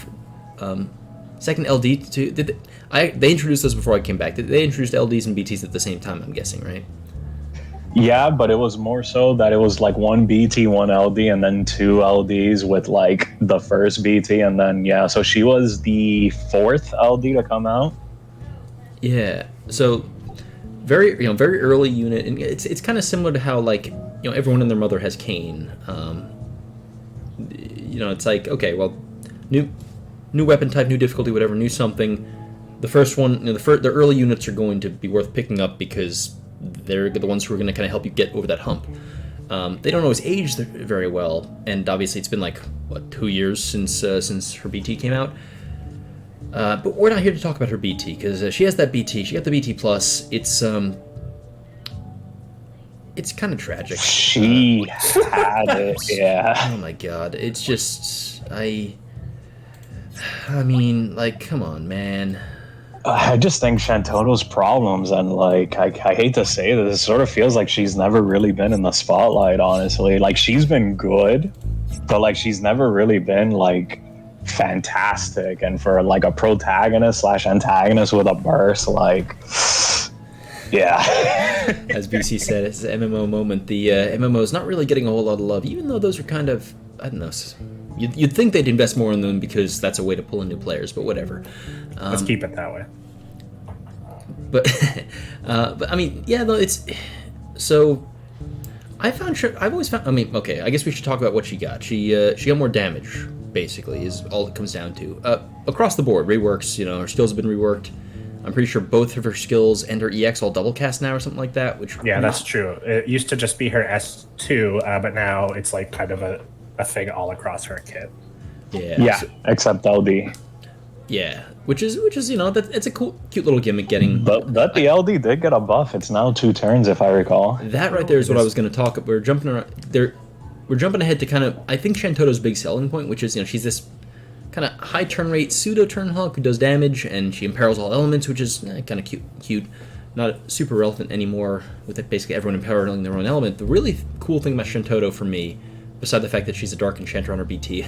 Speaker 1: Second LD too. They introduced us before I came back. They introduced LDs and BTs at the same time, I'm guessing, right?
Speaker 3: Yeah, but it was more so that it was like 1 BT, 1 LD, and then 2 LDs with like the first BT, and then so she was the 4th LD to come out. Yeah.
Speaker 1: So very early unit, and it's kind of similar to how everyone and their mother has Kane. It's like, okay, well, new weapon type, new difficulty, whatever, new something. The first one, the early units are going to be worth picking up because they're the ones who are going to kind of help you get over that hump. They don't always age very well, and obviously it's been 2 years since her BT came out. But we're not here to talk about her BT, because she has that BT. She got the BT plus. It's kind of tragic.
Speaker 3: She had it, yeah.
Speaker 1: Oh my god, it's just I mean, come on, man.
Speaker 3: I just think Shantoto's problems, and I hate to say this, it sort of feels like she's never really been in the spotlight, honestly. She's been good, but she's never really been fantastic. And for a protagonist / antagonist with a burst, yeah.
Speaker 1: As BC said, it's an MMO moment. The MMO is not really getting a whole lot of love, even though those are kind of, I don't know, you'd think they'd invest more in them because that's a way to pull in new players, but whatever.
Speaker 2: Let's keep it that way.
Speaker 1: But I mean, yeah, though, it's so. I've always found. I mean, okay, I guess we should talk about what she got. She got more damage, basically, is all it comes down to. Across the board, reworks. Her skills have been reworked. I'm pretty sure both of her skills and her EX all double cast now, or something like that. Which
Speaker 2: that's true. It used to just be her S2, but now it's kind of a thing all across her kit.
Speaker 3: Yeah, except LD.
Speaker 1: Yeah, which is that it's a cute little gimmick getting.
Speaker 3: But the LD did get a buff. It's now 2 turns, if I recall.
Speaker 1: That right there is what I was going to talk about. We're jumping around there. We're jumping ahead to kind of, I think, Shantoto's big selling point, which is she's this kind of high turn rate pseudo turn hawk who does damage, and she imperils all elements, which is kind of cute. Not super relevant anymore with basically everyone imperiling their own element. The really cool thing about Shantoto for me, beside the fact that she's a dark enchanter on her BT,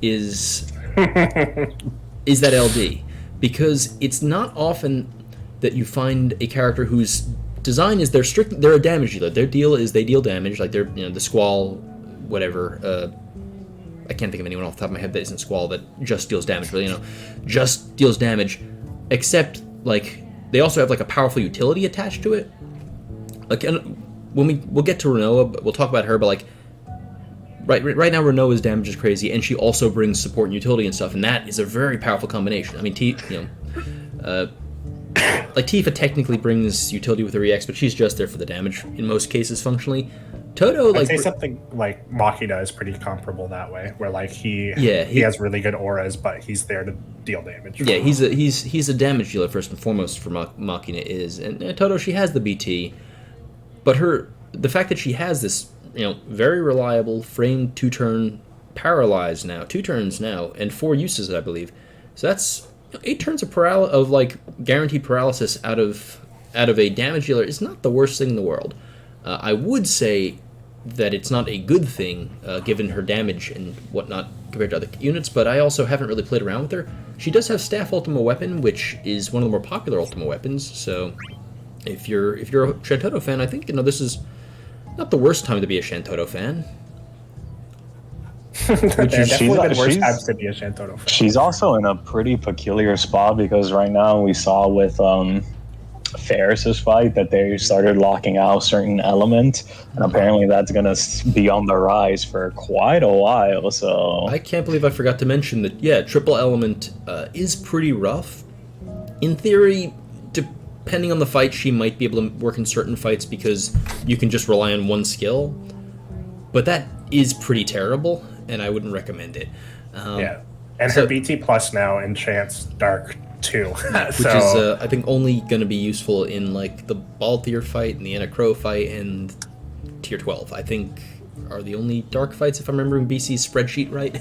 Speaker 1: is that LD, because it's not often that you find a character whose design is they're a damage dealer. Their deal is they deal damage, they're the Squall, whatever, I can't think of anyone off the top of my head that isn't Squall that just deals damage, really, just deals damage, except, like, they also have, like, a powerful utility attached to it. Like, and we'll get to Rinoa, but we'll talk about her, but, like, right now Rinoa's damage is crazy, and she also brings support and utility and stuff, and that is a very powerful combination. I mean, like, Tifa technically brings utility with her EX, but she's just there for the damage in most cases, functionally. Toto, like,
Speaker 2: I'd say something like Machina is pretty comparable that way, where like he has really good auras, but he's there to deal damage.
Speaker 1: Yeah, he's a damage dealer first and foremost for Machina is, and Toto, she has the BT, but the fact that she has this very reliable framed 2-turn paralyze now, 2 turns now, and 4 uses, I believe. So that's 8 turns of like guaranteed paralysis out of a damage dealer is not the worst thing in the world. I would say that it's not a good thing given her damage and whatnot compared to other units, but I also haven't really played around with her. She does have Staff Ultima Weapon, which is one of the more popular Ultima weapons. So if you're a Shantoto fan, I think this is not the worst time to be a Shantoto fan.
Speaker 3: She's also in a pretty peculiar spot because right now we saw with Ferris's fight that they started locking out certain element, and apparently that's gonna be on the rise for quite a while. So
Speaker 1: I can't believe I forgot to mention that. Triple element is pretty rough. In theory, depending on the fight, she might be able to work in certain fights because you can just rely on one skill, but that is pretty terrible, and I wouldn't recommend it.
Speaker 2: And her BT plus now enchants Dark too,
Speaker 1: which is I think only going to be useful in like the Balthier fight and the Anna Crow fight and Tier 12. I think are the only Dark fights, if I'm remembering BC's spreadsheet right.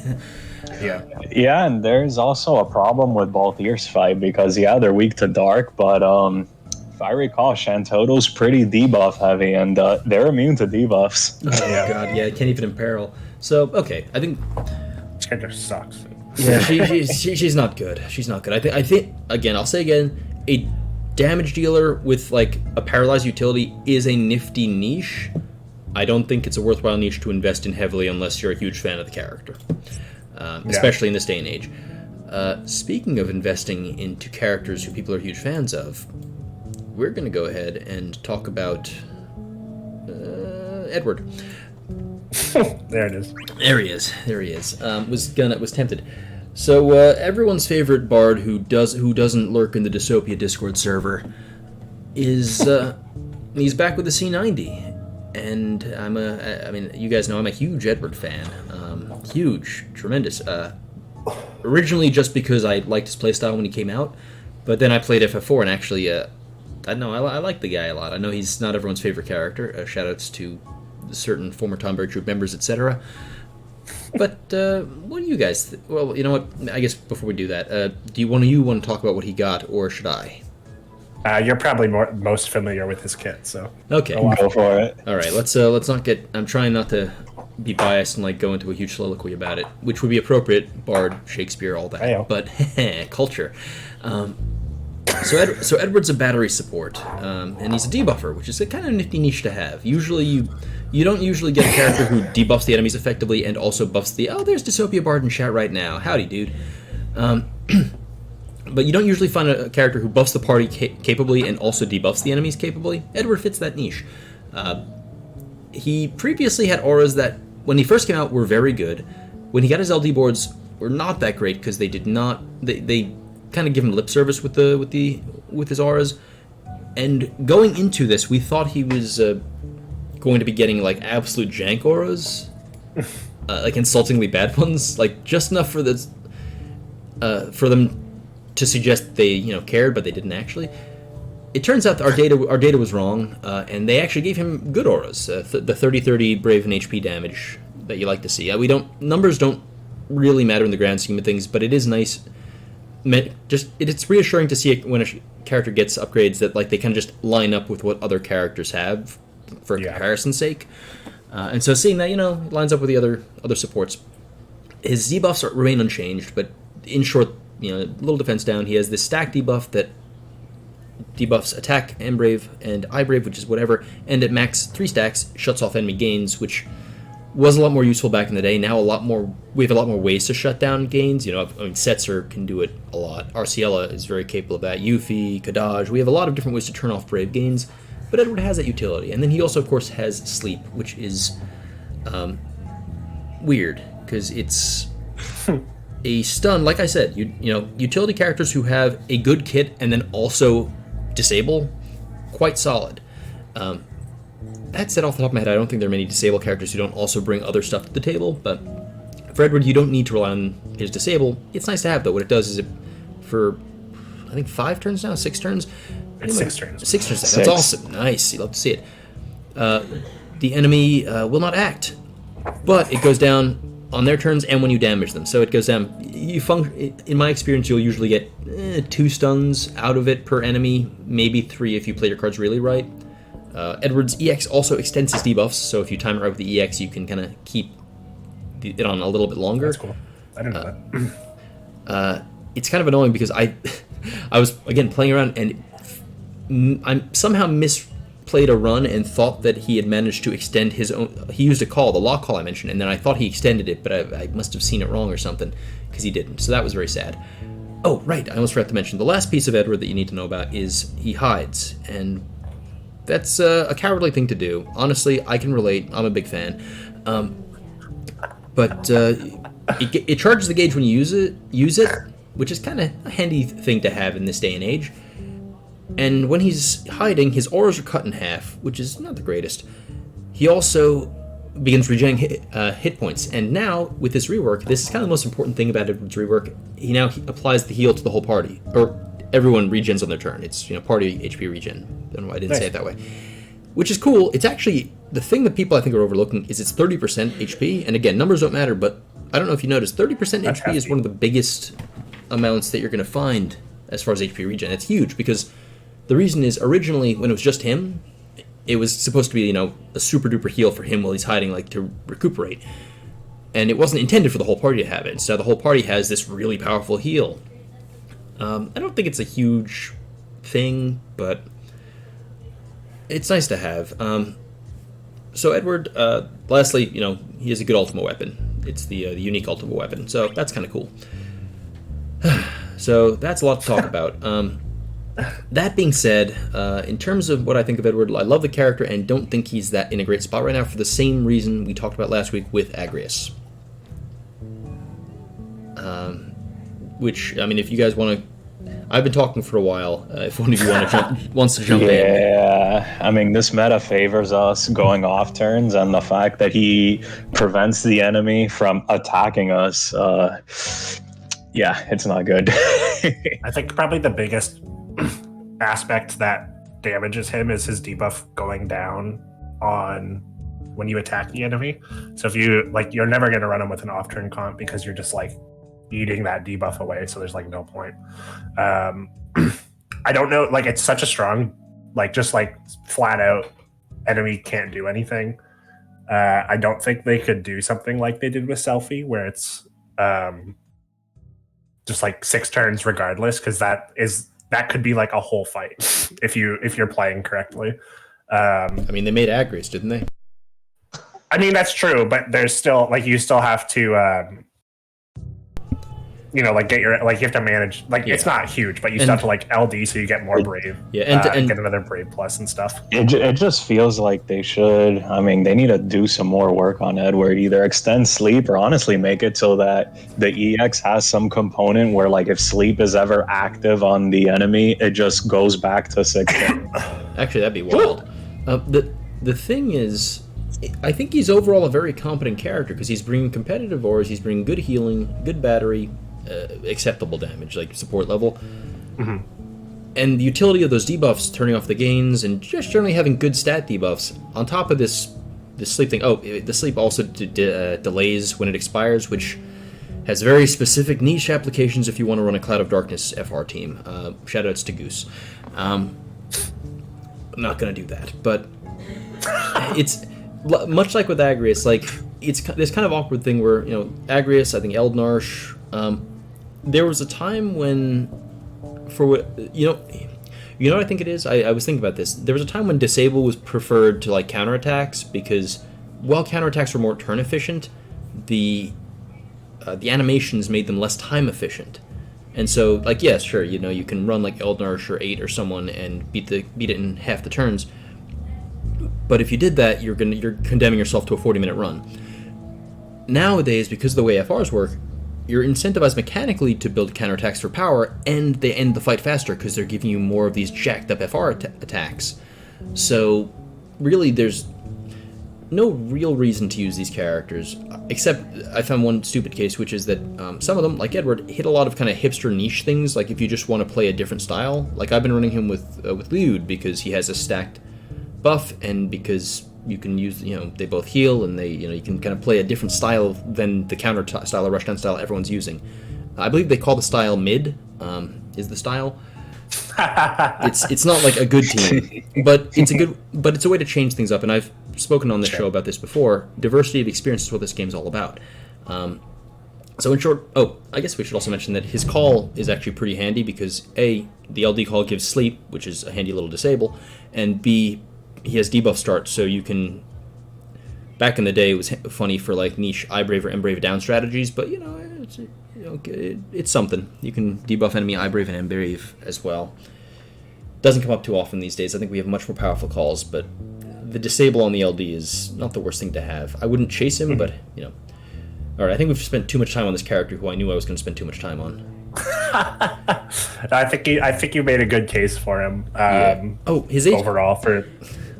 Speaker 3: Yeah, and there's also a problem with Balthier's fight because they're weak to Dark, but if I recall, Shantoto's pretty debuff heavy, and they're immune to debuffs.
Speaker 1: Oh god, can't even imperil. So okay, I think
Speaker 2: this character sucks.
Speaker 1: Yeah, she's not good. She's not good. I think again, I'll say again, a damage dealer with like a paralyzed utility is a nifty niche. I don't think it's a worthwhile niche to invest in heavily unless you're a huge fan of the character, especially in this day and age. Speaking of investing into characters who people are huge fans of, we're going to go ahead and talk about Edward.
Speaker 2: There it is.
Speaker 1: There he is. Was tempted. So everyone's favorite bard who doesn't lurk in the Dystopia Discord server is he's back with the C90, and I mean you guys know I'm a huge Edward fan, huge, tremendous. Originally just because I liked his playstyle when he came out, but then I played FF4 and actually I like the guy a lot. I know he's not everyone's favorite character. Shoutouts to certain former Tomberry Troop members, etc. But what do you guys well, you know what? I guess before we do that, do you want to talk about what he got, or should I?
Speaker 2: You're probably most familiar with his kit, so
Speaker 1: okay,
Speaker 3: go for it.
Speaker 1: All right, let's not get. I'm trying not to be biased and like go into a huge soliloquy about it, which would be appropriate. Bard, Shakespeare, all that, but culture. So Edward's a battery support, and he's a debuffer, which is a kind of nifty niche to have. Usually you don't usually get a character who debuffs the enemies effectively and also buffs there's Dystopia Bard in chat right now. Howdy, dude. But you don't usually find a character who buffs the party capably and also debuffs the enemies capably. Edward fits that niche. He previously had auras that, when he first came out, were very good. When he got his LD boards, were not that great because they did not. They kind of give him lip service with his auras. And going into this, we thought he was going to be getting like absolute jank auras, like insultingly bad ones, like just enough for them to suggest they cared, but they didn't actually. It turns out that our data was wrong, and they actually gave him good auras, the 30-30 Brave and HP damage that you like to see. Numbers don't really matter in the grand scheme of things, but it is nice. It's reassuring to see it when a character gets upgrades that like they kind of just line up with what other characters have for comparison's sake. And so seeing that lines up with the other supports. His debuffs remain unchanged, but in short, little defense down. He has this stack debuff that debuffs attack and brave and eye brave, which is whatever, and at max 3 stacks shuts off enemy gains, which was a lot more useful back in the day. Now we have a lot more ways to shut down gains. You know, I mean, Setzer can do it a lot. Arciela is very capable of that. Yuffie, Kadaj, we have a lot of different ways to turn off Brave gains, but Edward has that utility. And then he also, of course, has Sleep, which is weird, because it's a stun. Like I said, you know, utility characters who have a good kit and then also disable, quite solid. That said, off the top of my head, I don't think there are many disable characters who don't also bring other stuff to the table, but for Edward, you don't need to rely on his disable. It's nice to have, though. What it does is for, I think, 5 turns now? 6 turns?
Speaker 2: It's 6 turns.
Speaker 1: 6 turns. That's awesome. Nice. You love to see it. The enemy will not act, but it goes down on their turns and when you damage them. So it goes down. In my experience, you'll usually get 2 stuns out of it per enemy, maybe 3 if you play your cards really right. Edward's EX also extends his debuffs, so if you time it right with the EX, you can kind of keep it on a little bit longer.
Speaker 2: That's cool. I didn't know that.
Speaker 1: It's kind of annoying because I was, again, playing around, and I somehow misplayed a run and thought that he had managed to extend his own. He used a call, the lock call I mentioned, and then I thought he extended it, but I must have seen it wrong or something, because he didn't. So that was very sad. Oh, right, I almost forgot to mention, the last piece of Edward that you need to know about is he hides, and that's a cowardly thing to do. Honestly, I can relate. I'm a big fan. But it charges the gauge when you use it, which is kind of a handy thing to have in this day and age. And when he's hiding, his auras are cut in half, which is not the greatest. He also begins regenerating hit points. And now, with this rework, this is kind of the most important thing about Edward's rework. He now applies the heal to the whole party, or everyone regens on their turn. It's, you know, party HP regen. I don't know why I didn't say it that way. Which is cool. It's actually, the thing that people I think are overlooking is it's 30% HP. And again, numbers don't matter, but I don't know if you noticed, 30% HP is one of the biggest amounts that you're going to find as far as HP regen. It's huge, because the reason is, originally, when it was just him, it was supposed to be, you know, a super duper heal for him while he's hiding, like, to recuperate. And it wasn't intended for the whole party to have it. So the whole party has this really powerful heal. I don't think it's a huge thing, but it's nice to have. So Edward, lastly, you know, he has a good ultimate weapon. It's the unique ultimate weapon, so that's kind of cool. So that's a lot to talk about. That being said, in terms of what I think of Edward, I love the character and don't think he's that in a great spot right now for the same reason we talked about last week with Agrias. Which, I mean, if you guys want to, I've been talking for a while. If one of you wants to jump in.
Speaker 3: Yeah, I mean, this meta favors us going off turns, and the fact that he prevents the enemy from attacking us, yeah, it's not good.
Speaker 2: I think probably the biggest aspect that damages him is his debuff going down on when you attack the enemy. So if you, like, you're never going to run him with an off-turn comp because you're just, like, eating that debuff away, so there's, like, no point. I don't know, like, it's such a strong, like, just, like, flat out enemy can't do anything. I don't think they could do something like they did with Selfie, where it's just, like, 6 turns regardless, because that could be, like, a whole fight if you're playing correctly.
Speaker 1: I mean, they made Agrias, didn't they?
Speaker 2: I mean, that's true, but there's still, like, you still have to you know, like, get your, like, you have to manage, like, it's not huge, but you still have to, like, LD so you get more Brave.
Speaker 1: Yeah, and
Speaker 2: get another Brave Plus and stuff.
Speaker 3: It just feels like they should, I mean, they need to do some more work on Edward, either extend Sleep or honestly make it so that the EX has some component where, like, if Sleep is ever active on the enemy, it just goes back to 6.
Speaker 1: Actually, that'd be wild. The thing is, I think he's overall a very competent character, because he's bringing competitive auras, he's bringing good healing, good battery, acceptable damage, like support level.
Speaker 2: Mm-hmm.
Speaker 1: And the utility of those debuffs, turning off the gains, and just generally having good stat debuffs, on top of this Sleep thing. Oh, the Sleep also delays when it expires, which has very specific niche applications if you want to run a Cloud of Darkness FR team. Shoutouts to Goose. I'm not going to do that, but it's much like with Agrias, like, it's this kind of awkward thing where, you know, Agrias, I think Eldnarsh, there was a time when, for what, you know what I think it is? I was thinking about this. There was a time when Disable was preferred to, like, counterattacks, because while counterattacks were more turn efficient, the animations made them less time efficient. And so, like, yes, sure, you know, you can run like Eldnarsh or 8 or someone and beat it in half the turns. But if you did that, you're condemning yourself to a 40-minute run. Nowadays, because of the way FRs work, you're incentivized mechanically to build counterattacks for power, and they end the fight faster because they're giving you more of these jacked up FR attacks. So, really, there's no real reason to use these characters, except I found one stupid case, which is that some of them, like Edward, hit a lot of kind of hipster niche things. Like if you just want to play a different style, like I've been running him with Lewd because he has a stacked buff, and because you can use, you know, they both heal, and they, you know, you can kind of play a different style than the counter style or rushdown style everyone's using. I believe they call the style mid. Is the style? It's not like a good team, but it's a way to change things up, and I've spoken on this show about this before. Diversity of experience is what this game's all about. So in short, I guess we should also mention that his call is actually pretty handy because A, the LD call gives sleep, which is a handy little disable, and B, he has debuff start, so you can. Back in the day, it was funny for like niche eye brave or M brave down strategies, but you know, it's something. You can debuff enemy eye brave and M brave as well. Doesn't come up too often these days. I think we have much more powerful calls, but the disable on the LD is not the worst thing to have. I wouldn't chase him, but you know. All right, I think we've spent too much time on this character who I knew I was going to spend too much time on.
Speaker 2: I think you made a good case for him.
Speaker 1: His age
Speaker 2: overall for.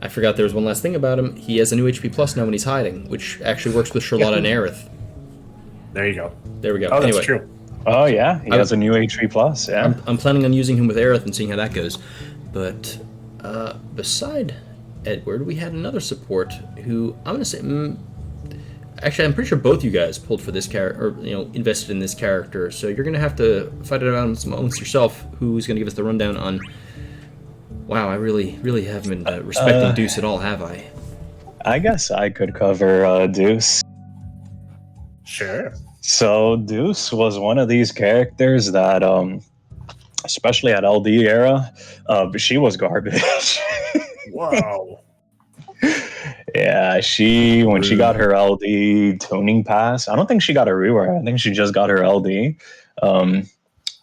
Speaker 1: I forgot there was one last thing about him. He has a new HP plus now when he's hiding, which actually works with Charlotte and Aerith.
Speaker 2: There you go.
Speaker 1: There we go.
Speaker 2: Oh,
Speaker 1: anyway,
Speaker 2: that's true.
Speaker 3: Oh yeah, he has a new HP plus. Yeah,
Speaker 1: I'm planning on using him with Aerith and seeing how that goes. But beside Edward, we had another support who I'm going to say. Actually, I'm pretty sure both you guys pulled for this character, or you know, invested in this character. So you're going to have to fight it out amongst yourself. Who's going to give us the rundown on? Wow, I really haven't been respecting Deuce at all, have I?
Speaker 3: I guess I could cover Deuce.
Speaker 2: Sure.
Speaker 3: So Deuce was one of these characters that, especially at LD era, she was garbage.
Speaker 2: Wow.
Speaker 3: Yeah, when she got her LD tuning pass, I don't think she got a rewear. I think she just got her LD.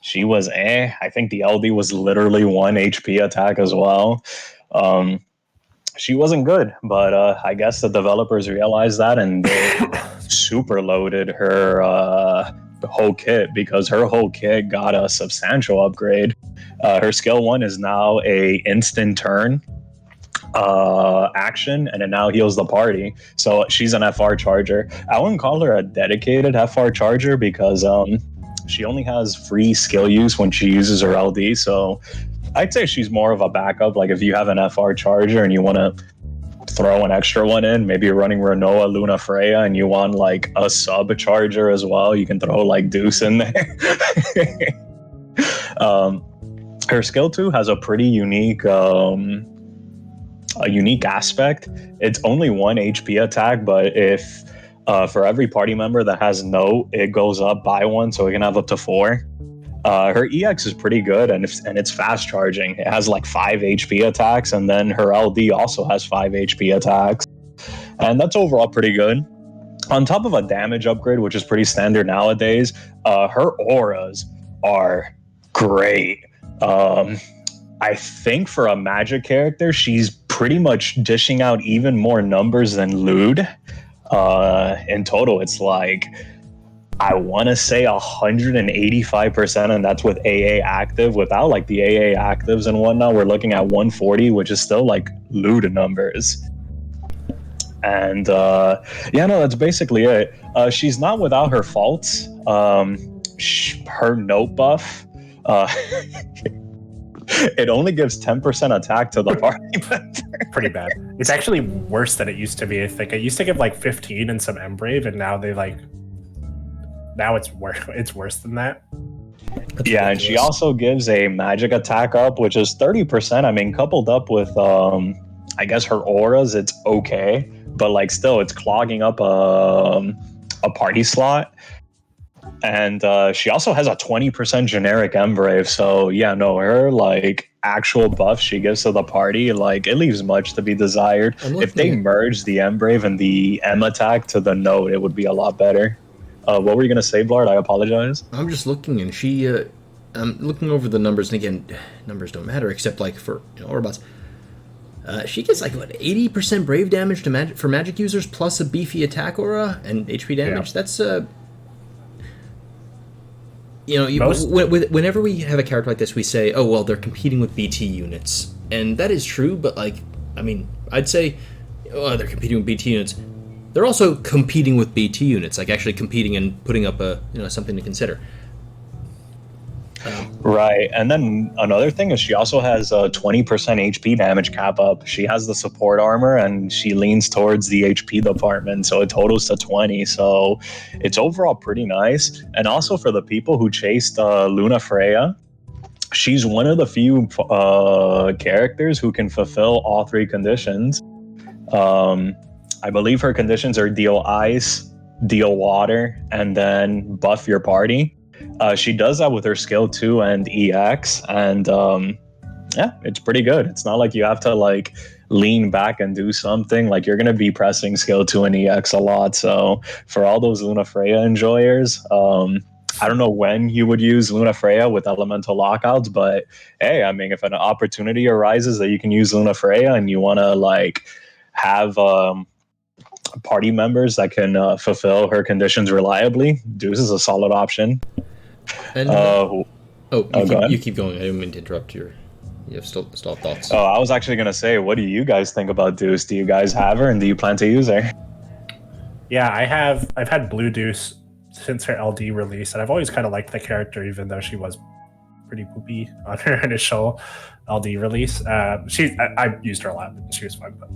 Speaker 3: She was I think the LD was literally 1 HP attack as well. She wasn't good, but I guess the developers realized that and they super loaded her whole kit, because her whole kit got a substantial upgrade. Her skill 1 is now a instant turn action, and it now heals the party. So she's an FR charger. I wouldn't call her a dedicated FR charger because she only has free skill use when she uses her LD. So I'd say she's more of a backup. Like if you have an FR charger and you want to throw an extra one in, maybe you're running Rinoa, Luna, Freya, and you want like a sub charger as well, you can throw like Deuce in there. Her skill 2 has a pretty unique aspect. It's only 1 HP attack, but if for every party member that has note, it goes up by 1, so we can have up to 4. Her EX is pretty good, and it's fast charging. It has like 5 HP attacks, and then her LD also has 5 HP attacks, and that's overall pretty good. On top of a damage upgrade, which is pretty standard nowadays, her auras are great. I think for a magic character, she's pretty much dishing out even more numbers than Lewd. In total, it's like, I want to say 185%, and that's with AA active. Without like the AA actives and whatnot, we're looking at 140, which is still like Lewd numbers. And that's basically it. She's not without her faults. Her note buff, it only gives 10% attack to the party member.
Speaker 2: Pretty bad. It's actually worse than it used to be. I think it used to give like 15 and some Embrave, and now it's worse than that.
Speaker 3: Yeah, and she also gives a magic attack up, which is 30%. I mean, coupled up with I guess her auras, it's okay, but like still, it's clogging up a party slot. And she also has a 20% generic Embrave, so yeah, no, her like actual buff she gives to the party, like it leaves much to be desired. If they merge the M-Brave and the M attack to the note, it would be a lot better. What were you gonna say, Bl'Art? I apologize.
Speaker 1: I'm just looking, and I'm looking over the numbers, and again, numbers don't matter except like for Orbots. She gets like what 80% brave damage to for magic users plus a beefy attack aura and HP damage. Yeah. That's whenever we have a character like this, we say, oh well, they're competing with BT units, and that is true. But like, I mean, I'd say, oh, they're competing with BT units. They're also competing with BT units, like actually competing and putting up a something to consider.
Speaker 3: Right, and then another thing is she also has a 20% HP damage cap up. She has the support armor, and she leans towards the HP department, so it totals to 20. So it's overall pretty nice. And also for the people who chased Luna Freya, she's one of the few characters who can fulfill all three conditions. I believe her conditions are deal ice, deal water, and then buff your party. She does that with her skill 2 and EX, and yeah, it's pretty good. It's not like you have to like lean back and do something. Like you're going to be pressing skill 2 and EX a lot. So for all those Luna Freya enjoyers, I don't know when you would use Luna Freya with elemental lockouts, but hey, I mean, if an opportunity arises that you can use Luna Freya and you want to like have party members that can fulfill her conditions reliably, Deuce is a solid option.
Speaker 1: And you keep going. I didn't mean to interrupt you have still thoughts.
Speaker 3: Oh, I was actually going to say, what do you guys think about Deuce? Do you guys have her, and do you plan to use her?
Speaker 2: Yeah, I've had Blue Deuce since her LD release, and I've always kind of liked the character, even though she was pretty poopy on her initial LD release. I used her a lot, and she was fun, but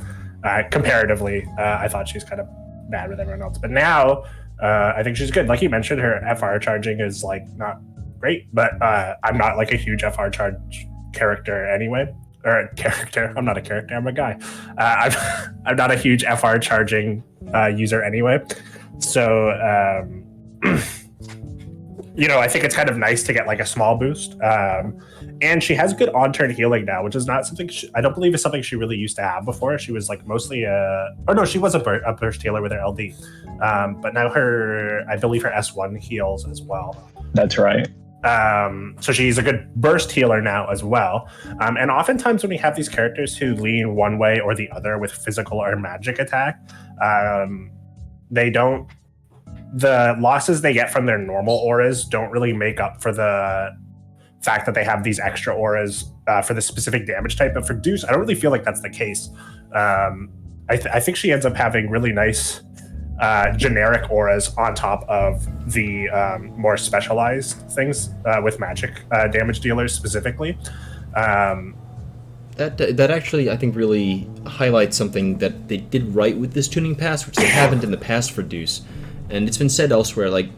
Speaker 2: comparatively, I thought she was kind of bad with everyone else. But now, I think she's good. Like you mentioned, her FR charging is like not great, but I'm not like a huge FR charge character anyway. Or a character. I'm not a character. I'm a guy. I'm not a huge FR charging user anyway. So, I think it's kind of nice to get like a small boost. And she has good on-turn healing now, which is not something I don't believe is something she really used to have before. She was like mostly she was a burst healer with her LD. But now I believe her S1 heals as well.
Speaker 3: That's right.
Speaker 2: So she's a good burst healer now as well. And oftentimes when we have these characters who lean one way or the other with physical or magic attack, the losses they get from their normal auras don't really make up for the fact that they have these extra auras for the specific damage type. But for Deuce, I don't really feel like that's the case. I think she ends up having really nice generic auras on top of the more specialized things with magic damage dealers specifically.
Speaker 1: That actually, I think, really highlights something that they did right with this tuning pass, which they haven't in the past for Deuce. And it's been said elsewhere, like,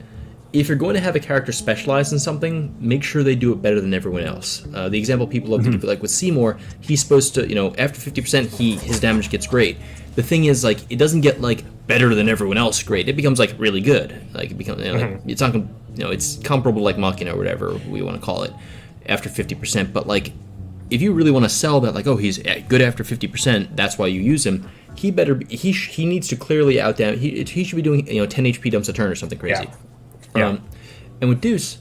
Speaker 1: if you're going to have a character specialize in something, make sure they do it better than everyone else. The example people love to give, like with Seymour, he's supposed to, after 50%, his damage gets great. The thing is, like, it doesn't get, like, better than everyone else great. It becomes, like, really good. Like, it becomes, like, it's not, it's comparable to, like, Machina or whatever we want to call it after 50%. But, like, if you really want to sell that, like, oh, he's good after 50%, that's why you use him, he needs to clearly he should be doing 10 HP dumps a turn or something crazy.
Speaker 2: Yeah.
Speaker 1: And with Deuce,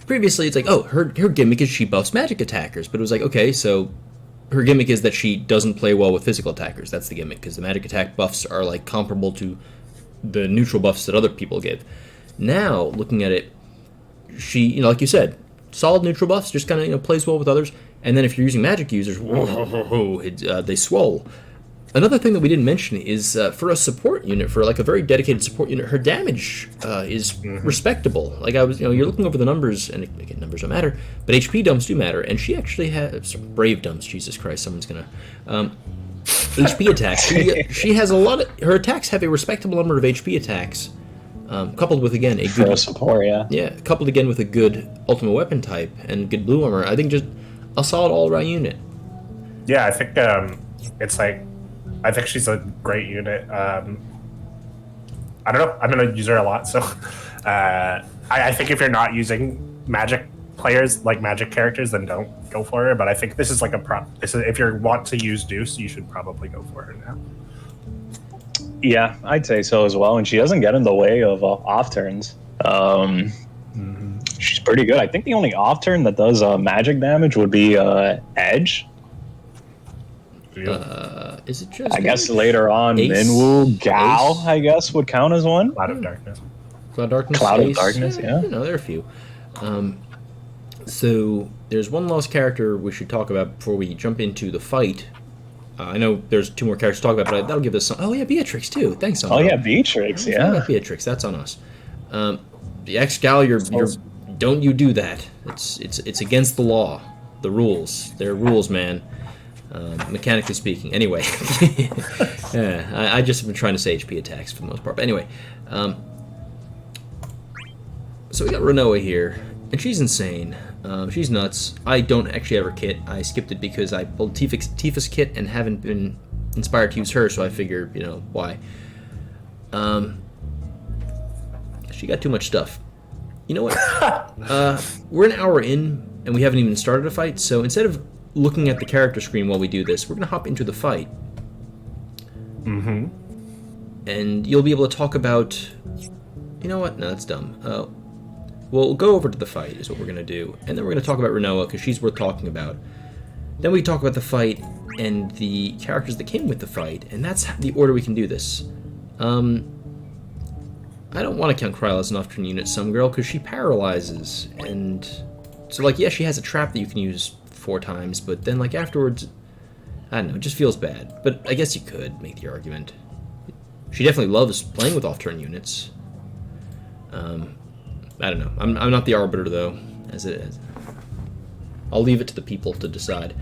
Speaker 1: previously it's like, oh, her gimmick is she buffs magic attackers, but it was like, okay, so her gimmick is that she doesn't play well with physical attackers. That's the gimmick, because the magic attack buffs are like comparable to the neutral buffs that other people give. Now, looking at it, she, like you said, solid neutral buffs, just kind of plays well with others. And then if you're using magic users, they swole. Another thing that we didn't mention is for a support unit, for like a very dedicated support unit, her damage is respectable. Like I was, you're looking over the numbers, and again, numbers don't matter, but HP dumps do matter, and she actually has brave dumps. Jesus Christ, someone's gonna HP attacks. She has a lot of her attacks have a respectable number of HP attacks, coupled with again a good
Speaker 3: for support,
Speaker 1: coupled again with a good ultimate weapon type and good blue armor. I think just a solid all around unit.
Speaker 2: Yeah, I think it's like. I think she's a great unit. I don't know. I'm going to use her a lot. So I think if you're not using magic players like magic characters, then don't go for her. But I think this is like a prop. This is, if you want to use Deuce, you should probably go for her now.
Speaker 3: Yeah, I'd say so as well. And she doesn't get in the way of off turns. She's pretty good. I think the only off turn that does magic damage would be Edge.
Speaker 1: Is it just?
Speaker 3: I guess later on,
Speaker 1: Ace?
Speaker 3: Minwu, Gao,
Speaker 1: Ace?
Speaker 3: I guess, would count as one.
Speaker 2: Cloud of Darkness.
Speaker 1: Cloud of Darkness.
Speaker 3: Cloud of
Speaker 1: Ace?
Speaker 3: Darkness, yeah.
Speaker 1: You know, there are a few. So there's one last character we should talk about before we jump into the fight. I know there's 2 more characters to talk about, but that'll give us some. Oh yeah, Beatrix too. Thanks, on
Speaker 3: Oh yeah, Beatrix, yeah.
Speaker 1: Beatrix, that's on us. The X-Gal, you're don't you do that? It's against the law, the rules. There are rules, man. Mechanically speaking. Anyway, yeah, I just have been trying to say HP attacks for the most part. But anyway, so we got Rinoa here, and she's insane. She's nuts. I don't actually have her kit. I skipped it because I pulled Tifa's kit and haven't been inspired to use her, so I figure, you know, why. She got too much stuff. You know what? We're an hour in, and we haven't even started a fight, so instead of looking at the character screen while we do this, we're going to hop into the fight.
Speaker 2: Mm-hmm.
Speaker 1: And you'll be able to talk about... You know what? No, that's dumb. We'll go over to the fight is what we're going to do. And then we're going to talk about Rinoa, because she's worth talking about. Then we talk about the fight and the characters that came with the fight, and that's the order we can do this. I don't want to count Kryla as an off-turn unit, some girl, because she paralyzes, and... So, like, yeah, she has a trap that you can use 4 times, but then, like, afterwards... I don't know, it just feels bad. But I guess you could make the argument. She definitely loves playing with off-turn units. I don't know. I'm not the arbiter, though, as it is. I'll leave it to the people to decide.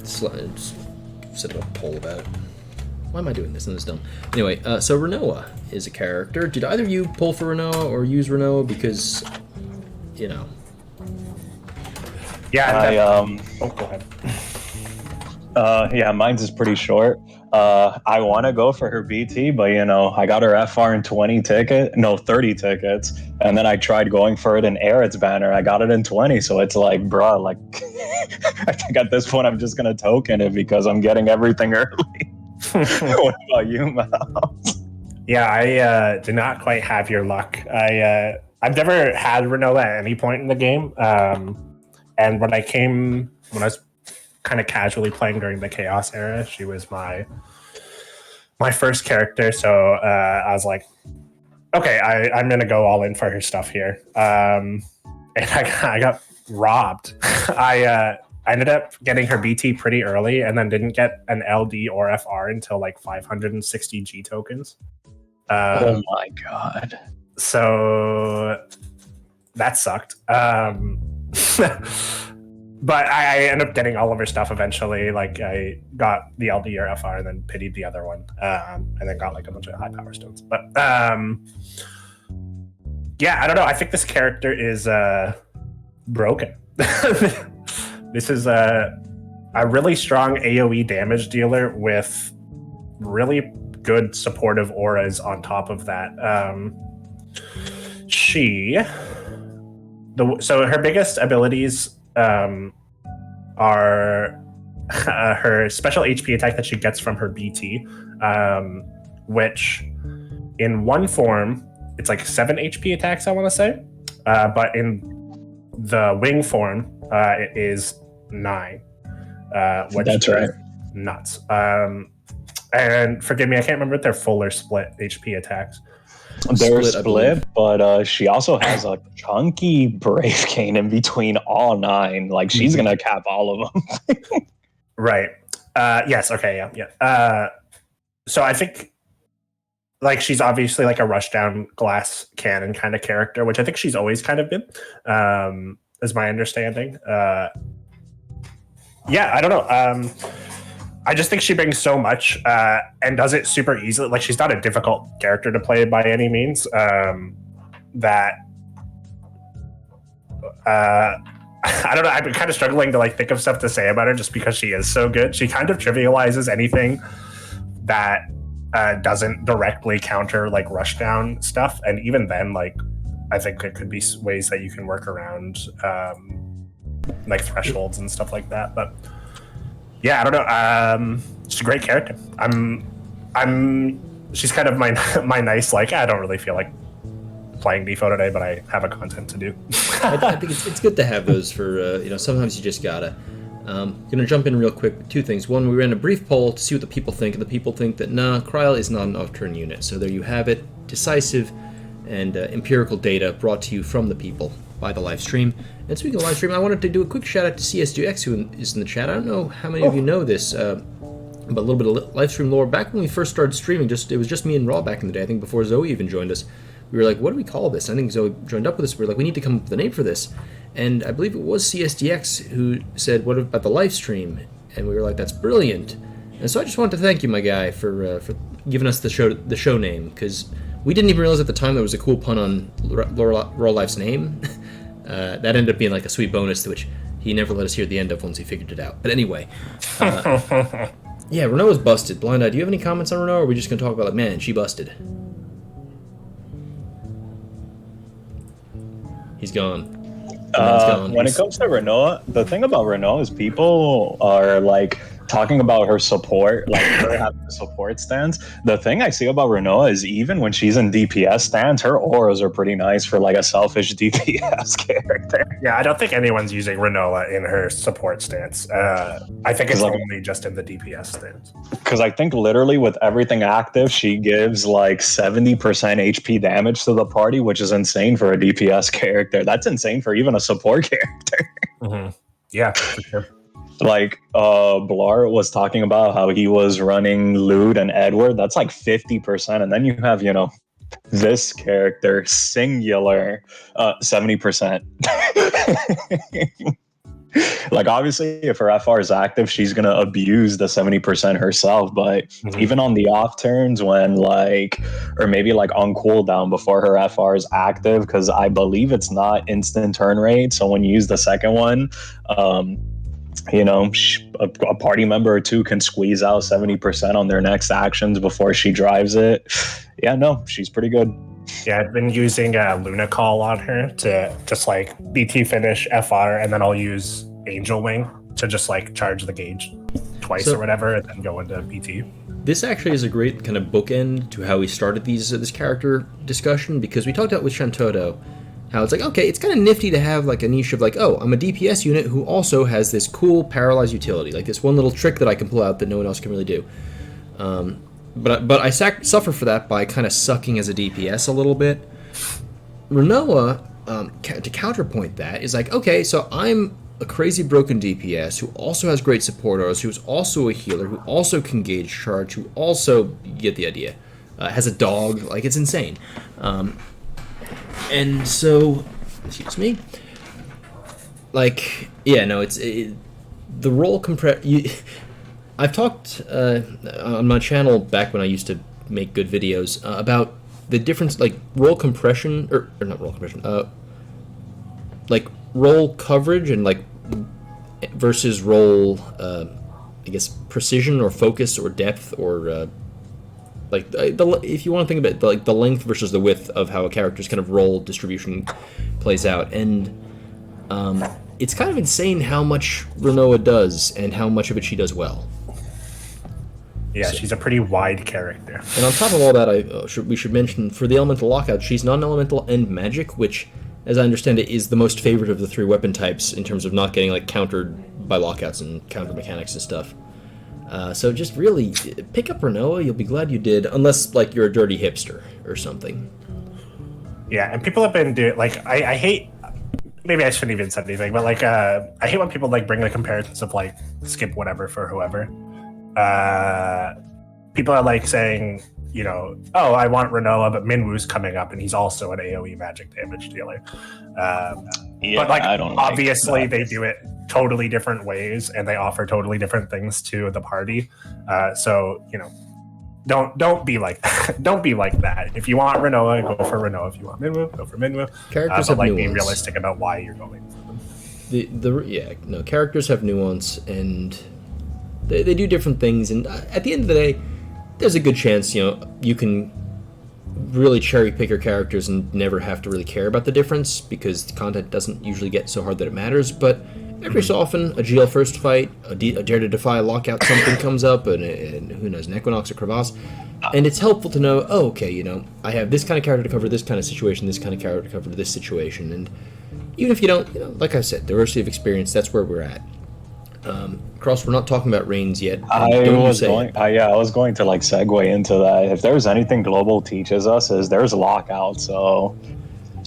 Speaker 1: Set up a poll about it. Why am I doing this? This is dumb. Anyway, so Rinoa is a character. Did either of you pull for Rinoa or use Rinoa? Because, you know.
Speaker 2: Yeah, go ahead.
Speaker 3: Yeah, mine's is pretty short. I want to go for her BT, but you know, I got her FR in 30 tickets, and then I tried going for it in Aerith's banner. I got it in 20, so it's like, bruh, like, I think at this point I'm just gonna token it because I'm getting everything early. What about you, Mal?
Speaker 2: Yeah, I did not quite have your luck. I've never had Rinoa at any point in the game, and when I was kind of casually playing during the Chaos era, she was my first character, so I was like, okay, I'm gonna go all in for her stuff here, and I got robbed. I ended up getting her BT pretty early, and then didn't get an LD or FR until like 560 G tokens.
Speaker 3: Oh my god!
Speaker 2: So that sucked. But I ended up getting all of her stuff eventually. Like, I got the LD or FR and then pitied the other one, and then got like a bunch of high power stones. But yeah, I don't know. I think this character is broken. This is a really strong AoE damage dealer with really good supportive auras on top of that. So her biggest abilities are her special HP attack that she gets from her BT, which in one form it's like 7 HP attacks, I want to say, but in the wing form it is 9, which
Speaker 3: That's right.
Speaker 2: Nuts. And forgive me, I can't remember if they're full or split HP attacks.
Speaker 3: They're split, but she also has a chunky Brave Cane in between all 9. Like, she's gonna cap all of them.
Speaker 2: Right. Yes. Okay. Yeah. So I think, like, she's obviously like a rushdown glass cannon kind of character, which I think she's always kind of been, is my understanding. Yeah. I don't know. I just think she brings so much and does it super easily. Like, she's not a difficult character to play by any means. That I don't know. I've been kind of struggling to like think of stuff to say about her just because she is so good. She kind of trivializes anything that doesn't directly counter like rushdown stuff, and even then, like I think there could be ways that you can work around like thresholds and stuff like that. But yeah, I don't know. She's a great character. She's kind of my nice, like, I don't really feel like playing Defo today, but I have a content to do.
Speaker 1: I think it's good to have those for, sometimes you just gotta. Gonna jump in real quick with two things. One, we ran a brief poll to see what the people think, and the people think that, nah, Kryl is not an off-turn unit. So there you have it. Decisive and empirical data brought to you from the people by the live stream. And speaking of live stream, I wanted to do a quick shout out to CSGX, who is in the chat. I don't know how many of you know this, but a little bit of live stream lore. Back when we first started streaming, it was just me and Raw back in the day. I think before Zoey even joined us, we were like, what do we call this? I think Zoey joined up with us. We were like, we need to come up with a name for this. And I believe it was CSGX who said, what about the live stream? And we were like, that's brilliant. And so I just wanted to thank you, my guy, for giving us the show name, because we didn't even realize at the time there was a cool pun on Raw Life's name. That ended up being like a sweet bonus, which he never let us hear the end of once he figured it out. But anyway, yeah, Rinoa's busted. Blind Eye, do you have any comments on Rinoa, or are we just going to talk about, like, man, she busted? He's gone.
Speaker 3: When it comes to Rinoa, the thing about Rinoa is people are like talking about her support, like her having a support stance. The thing I see about Rinoa is even when she's in DPS stance, her auras are pretty nice for like a selfish DPS character.
Speaker 2: Yeah, I don't think anyone's using Rinoa in her support stance. I think it's only just in the DPS stance.
Speaker 3: Because I think literally with everything active, she gives like 70% HP damage to the party, which is insane for a DPS character. That's insane for even a support character.
Speaker 2: Mm-hmm. Yeah, for sure.
Speaker 3: Like Bl'Art was talking about how he was running Lute and Edward. That's like 50%. And then you have, this character, singular, 70%. Like, obviously, if her FR is active, she's going to abuse the 70% herself. But even on the off turns when or maybe like on cooldown before her FR is active, because I believe it's not instant turn rate. So when you use the second one, a party member or two can squeeze out 70% on their next actions before she drives it. Yeah, no, she's pretty good.
Speaker 2: Yeah, I've been using Luna Call on her to just like BT finish FR, and then I'll use Angel Wing to just like charge the gauge twice or whatever, and then go into BT.
Speaker 1: This actually is a great kind of bookend to how we started this character discussion, because we talked about with Shantoto how it's like, okay, it's kind of nifty to have like a niche of like, oh, I'm a DPS unit who also has this cool paralyzed utility, like this one little trick that I can pull out that no one else can really do. But I suffer for that by kind of sucking as a DPS a little bit. Rinoa, to counterpoint that, is like, okay, so I'm a crazy broken DPS who also has great support auras, who's also a healer, who also can gauge charge, who also, you get the idea, has a dog, like, it's insane. And so, excuse me, like, yeah, no, the role I've talked on my channel back when I used to make good videos about the difference, like role compression, or not role compression, like role coverage and like versus role, I guess precision or focus or depth or like if you want to think about like the length versus the width of how a character's kind of role distribution plays out, and it's kind of insane how much Rinoa does and how much of it she does well.
Speaker 2: Yeah, so, she's a pretty wide character.
Speaker 1: And on top of all that, we should mention, for the elemental lockout, she's non-elemental and magic, which, as I understand it, is the most favorite of the three weapon types in terms of not getting like countered by lockouts and counter mechanics and stuff. So just really pick up Rinoa. You'll be glad you did, unless like you're a dirty hipster or something.
Speaker 2: Yeah, and people have been doing like I hate. Maybe I shouldn't even say anything, but like I hate when people like bring the comparisons of like skip whatever for whoever. People are like saying, oh, I want Rinoa, but Minwoo's coming up and he's also an AoE magic damage dealer. But like obviously they do it totally different ways and they offer totally different things to the party. So don't be like don't be like that. If you want Rinoa, go for Rinoa. If you want Minwoo, go for Minwoo.
Speaker 1: Characters
Speaker 2: but
Speaker 1: have nuance.
Speaker 2: Be realistic about why you're going for them.
Speaker 1: Characters have nuance and they do different things, and at the end of the day, there's a good chance, you can really cherry pick your characters and never have to really care about the difference because the content doesn't usually get so hard that it matters. But every so often, a GL first fight, a Dare to Defy lockout, something comes up, and who knows, an Equinox or Crevasse. And it's helpful to know, I have this kind of character to cover this kind of situation, this kind of character to cover this situation. And even if you don't, like I said, diversity of experience, that's where we're at. Cross, we're not talking about reigns yet.
Speaker 3: I was going to segue into that. If there's anything Global teaches us is there's lockout. So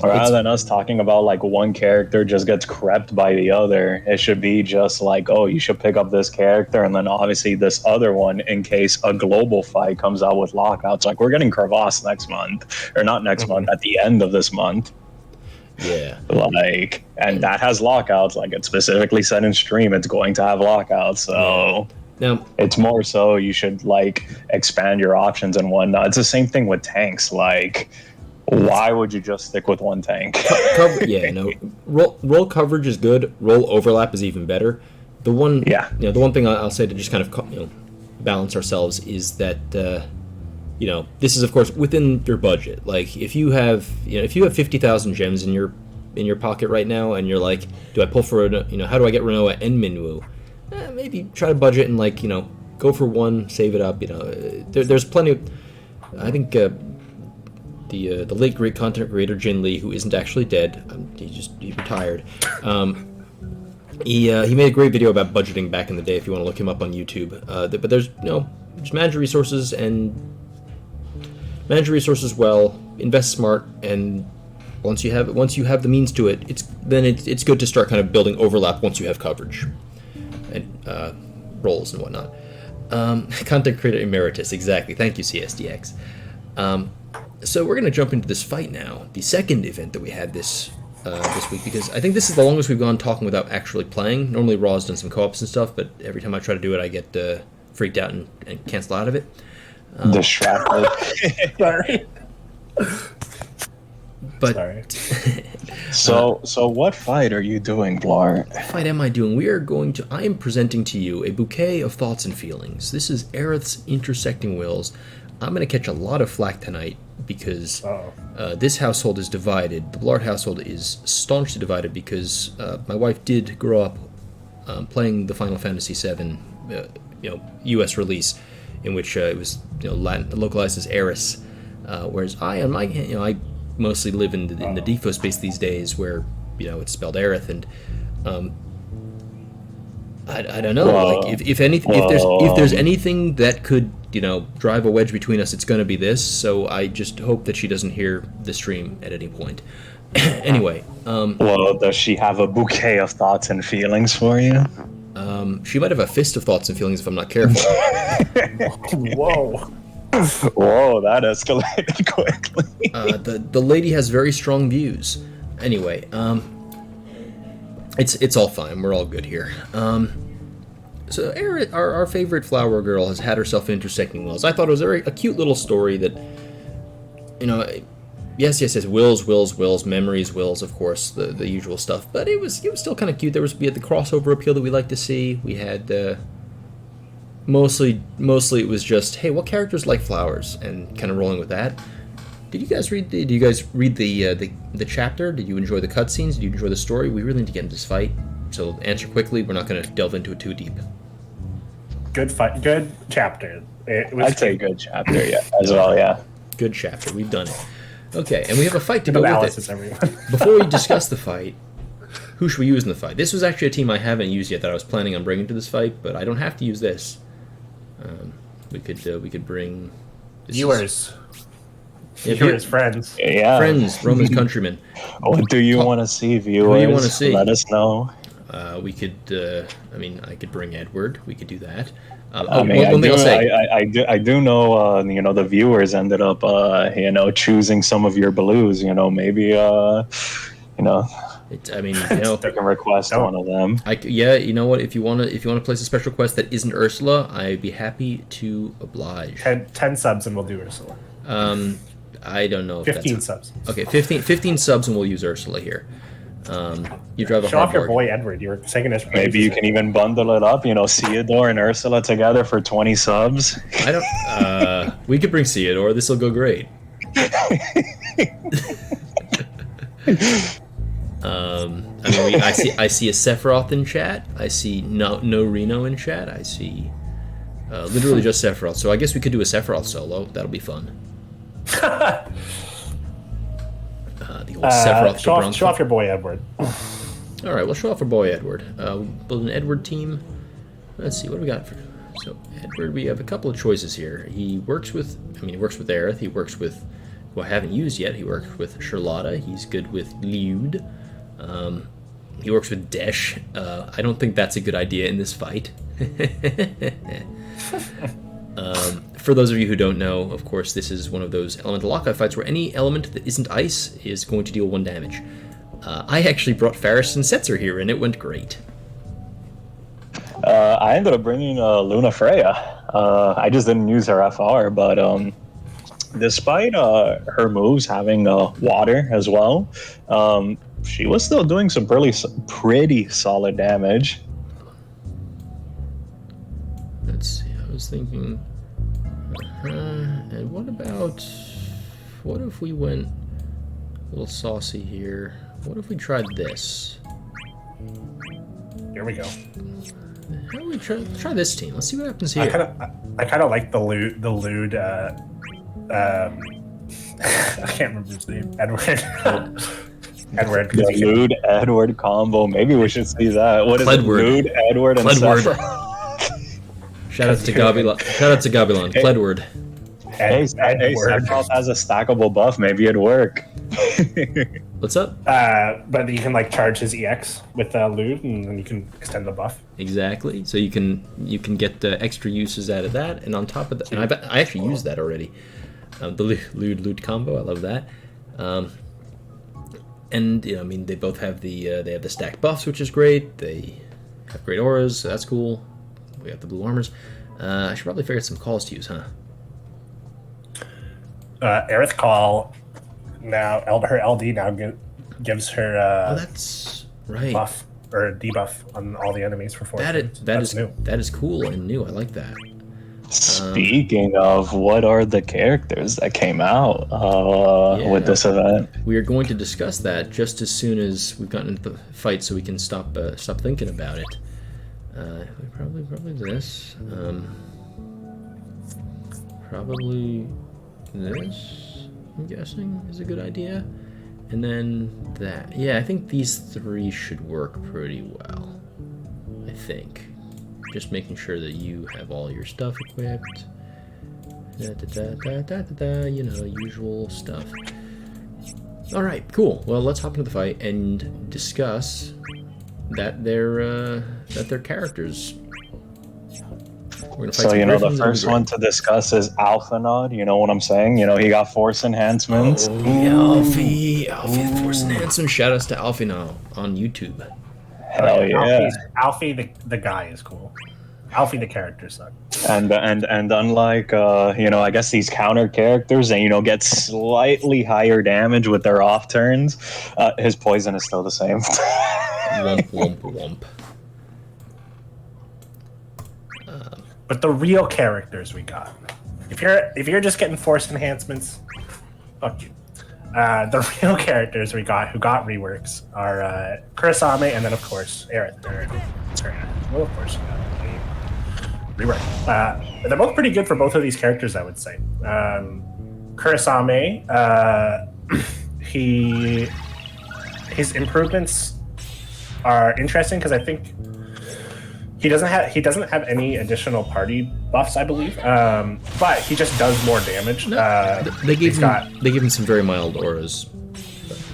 Speaker 3: rather than us talking about like one character just gets crept by the other, it should be just like, oh, you should pick up this character and then obviously this other one in case a global fight comes out with lockouts. Like we're getting Crevasse next month, or not next month, at the end of this month.
Speaker 1: Yeah.
Speaker 3: And that has lockouts. Like it's specifically said in stream, it's going to have lockouts. So
Speaker 1: now
Speaker 3: it's more so you should like expand your options and whatnot. It's the same thing with tanks. Like, why would you just stick with one tank?
Speaker 1: Roll coverage is good. Roll overlap is even better. The one thing I'll say to just kind of balance ourselves is that. This is of course within your budget. Like if you have 50,000 gems in your pocket right now, and you're like, do I pull for how do I get Rinoa and Minwoo? Maybe try to budget and go for one, save it up. There's plenty of. I think the late great content creator Jin Lee, who isn't actually dead, he retired. He made a great video about budgeting back in the day. If you want to look him up on YouTube, but there's just manage your resources and. Manage your resources well, invest smart, and once you have the means to it, it's good to start kind of building overlap once you have coverage and roles and whatnot. Content creator emeritus, exactly. Thank you, CSDX. So we're gonna jump into this fight now, the second event that we had this week, because I think this is the longest we've gone talking without actually playing. Normally Raw's done some co-ops and stuff, but every time I try to do it, I get freaked out and cancel out of it.
Speaker 3: Distracted.
Speaker 2: Sorry.
Speaker 1: But
Speaker 2: Sorry.
Speaker 3: So what fight are you doing, Bl'Art?
Speaker 1: What fight am I doing? I am presenting to you a bouquet of thoughts and feelings. This is Aerith's Intersecting Wills. I'm going to catch a lot of flack tonight because this household is divided. The Bl'Art household is staunchly divided because my wife did grow up playing the Final Fantasy VII, U.S. release, in which it was localized as Aerith, whereas I mostly live in the Defo space these days, where it's spelled Aerith, and I don't know. Like if there's anything that could drive a wedge between us, it's going to be this. So I just hope that she doesn't hear the stream at any point. Anyway.
Speaker 3: Does she have a bouquet of thoughts and feelings for you?
Speaker 1: She might have a fist of thoughts and feelings if I'm not careful.
Speaker 2: Whoa,
Speaker 3: that escalated quickly.
Speaker 1: The lady has very strong views. Anyway, it's all fine. We're all good here. So Aerith, our favorite flower girl, has had herself Intersecting Wills. I thought it was a cute little story that, yes, wills, memories, wills, of course, the usual stuff. But it was still kind of cute. We had the crossover appeal that we like to see. We had mostly it was just, hey, what characters like flowers, and kind of rolling with that. Did you guys read the chapter? Did you enjoy the cutscenes? Did you enjoy the story? We really need to get into this fight. So answer quickly. We're not going to delve into it too deep.
Speaker 2: Good fight. Good chapter.
Speaker 3: I'd say good chapter, as well, yeah.
Speaker 1: Good chapter. We've done it. Okay, and we have a fight to go with it.
Speaker 2: Everyone.
Speaker 1: Before we discuss the fight, who should we use in the fight? This was actually a team I haven't used yet that I was planning on bringing to this fight, but I don't have to use this. We could bring
Speaker 2: Viewers. Viewers, friends.
Speaker 3: Yeah.
Speaker 1: Friends, Roman's countrymen.
Speaker 3: What do you want to see, viewers?
Speaker 1: What do you want to see?
Speaker 3: Let us know.
Speaker 1: We could. I could bring Edward. We could do that.
Speaker 3: I do know. The viewers ended up, choosing some of your blues. Maybe,
Speaker 1: they
Speaker 3: can request one of them.
Speaker 1: You know what? If you want to place a special request that isn't Ursula, I'd be happy to oblige.
Speaker 2: 10 subs and we'll do Ursula.
Speaker 1: I don't know.
Speaker 2: 15 subs.
Speaker 1: Okay, 15 subs and we'll use Ursula here. You drive a
Speaker 2: Show off your
Speaker 1: bargain.
Speaker 2: boy Edward. You were singing his praises.
Speaker 3: Maybe you can even bundle it up. Theodore and Ursula together for 20 subs.
Speaker 1: I don't. We could bring Theodore. This will go great. I see a Sephiroth in chat. I see no Reno in chat. I see literally just Sephiroth. So I guess we could do a Sephiroth solo. That'll be fun. The old Sephiroth.
Speaker 2: Show off your boy Edward.
Speaker 1: All right, we'll show off our boy Edward. Build an Edward team. Let's see what do we got for. So Edward, we have a couple of choices here. He works with Aerith. He works with who I haven't used yet. He works with Charlotta. He's good with Lewd. He works with Desh. I don't think that's a good idea in this fight. For those of you who don't know, of course, this is one of those elemental lockout fights where any element that isn't ice is going to deal 1 damage. I actually brought Faris and Setzer here, and it went great.
Speaker 3: I ended up bringing Luna Freya. I just didn't use her FR, but despite her moves having water as well, she was still doing some pretty solid damage.
Speaker 1: Let's see, I was thinking... and what if we went a little saucy here? What if we tried this?
Speaker 2: Here we go.
Speaker 1: How do we try this team? Let's see what happens here.
Speaker 2: I kind of like the lewd. I can't remember his name. Edward. Edward.
Speaker 3: The Lewd Edward combo. Maybe we should see that. What is it? Lewd Edward and Sephiroth.
Speaker 1: Shout out to Gabilon. Pledward.
Speaker 3: Hey, Sephiroth has a stackable buff. Maybe it'd work.
Speaker 1: What's up?
Speaker 2: But you can charge his EX with Lewd, and then you can extend the buff.
Speaker 1: Exactly. So you can get extra uses out of that, and on top of that, and I actually used that already. The Lewd combo. I love that. And they both have the stacked buffs, which is great. They have great auras, so that's cool. We got the blue armors. I should probably figure out some calls to use, huh?
Speaker 2: Aerith call now. Her LD now gives her
Speaker 1: that's right.
Speaker 2: buff or debuff on all the enemies for 4 turns. That's new.
Speaker 1: That is cool and new. I like that.
Speaker 3: Speaking of, what are the characters that came out with this event?
Speaker 1: We are going to discuss that just as soon as we've gotten into the fight, so we can stop thinking about it. Probably this. Probably this, I'm guessing, is a good idea. And then that. Yeah, I think these 3 should work pretty well. I think. Just making sure that you have all your stuff equipped. Usual stuff. Alright, cool. Well, let's hop into the fight and discuss that their characters. We're gonna fight some
Speaker 3: the
Speaker 1: Griffins.
Speaker 3: first one to discuss is Alphanod. You know what I'm saying? He got force enhancements.
Speaker 1: Oh, Alfie, the force enhancement. Shout outs to Alfie now on YouTube.
Speaker 3: Hell yeah.
Speaker 2: Alfie the guy is cool. Alfie the character suck.
Speaker 3: And unlike I guess these counter characters and get slightly higher damage with their off turns, his poison is still the same.
Speaker 1: Womp womp womp.
Speaker 2: But the real characters we got. If you're just getting force enhancements, fuck you. The real characters we got who got reworks are Kurasame and then of course Aerith. Well, of course, rework. They're both pretty good for both of these characters, I would say. Kurasame, his improvements are interesting because I think he doesn't have any additional party buffs, I believe, but he just does more damage.
Speaker 1: They gave him some very mild auras.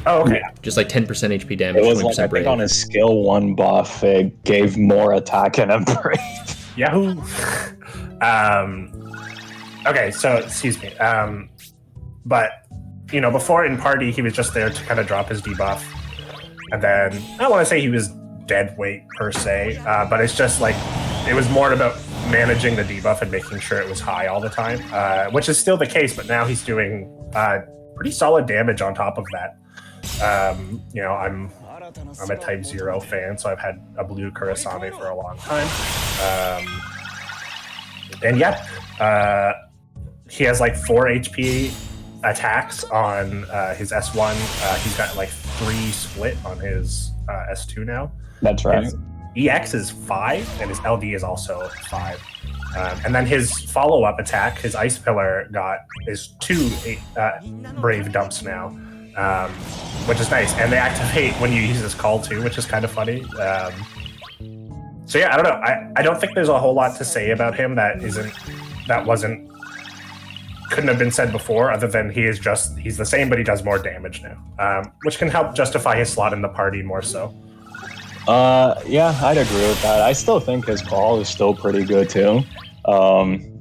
Speaker 2: Oh, okay.
Speaker 1: Just 10% HP damage.
Speaker 3: It was I think on his skill 1 buff, it gave more attack and embrace.
Speaker 2: Yahoo! Okay, so excuse me. But before in party, he was just there to kind of drop his debuff, and then I don't want to say he was dead weight per se, but it's just it was more about managing the debuff and making sure it was high all the time, which is still the case. But now he's doing pretty solid damage on top of that. I'm I'm a Type 0 fan, so I've had a blue Kurasame for a long time. And yeah, he has like 4 HP attacks on his S1. He's got like 3 split on his S2 now.
Speaker 3: That's right.
Speaker 2: His EX is 5, and his LD is also 5. And then his follow-up attack, his Ice Pillar, is 2 Brave Dumps now, which is nice. And they activate when you use this call too, which is kind of funny. So yeah, I don't know. I don't think there's a whole lot to say about him couldn't have been said before, other than he's the same, but he does more damage now, which can help justify his slot in the party more so.
Speaker 3: Yeah, I'd agree with that. I still think his call is still pretty good too.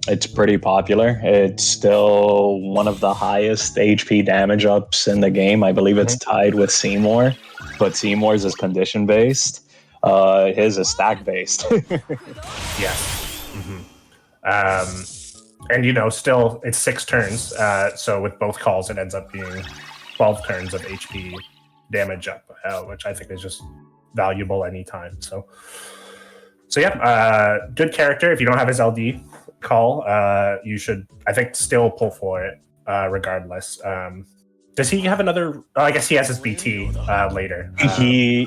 Speaker 3: It's pretty popular. It's still one of the highest HP damage ups in the game. I believe it's tied with Seymour, but Seymour's is condition based. His is stack based.
Speaker 2: Yes. And still it's 6 turns. So with both calls, it ends up being 12 turns of HP damage up, which I think is just valuable anytime. So yeah, good character. If you don't have his LD call, you should, I think, still pull for it regardless. Does he have another? Oh, I guess he has his BT later.
Speaker 3: He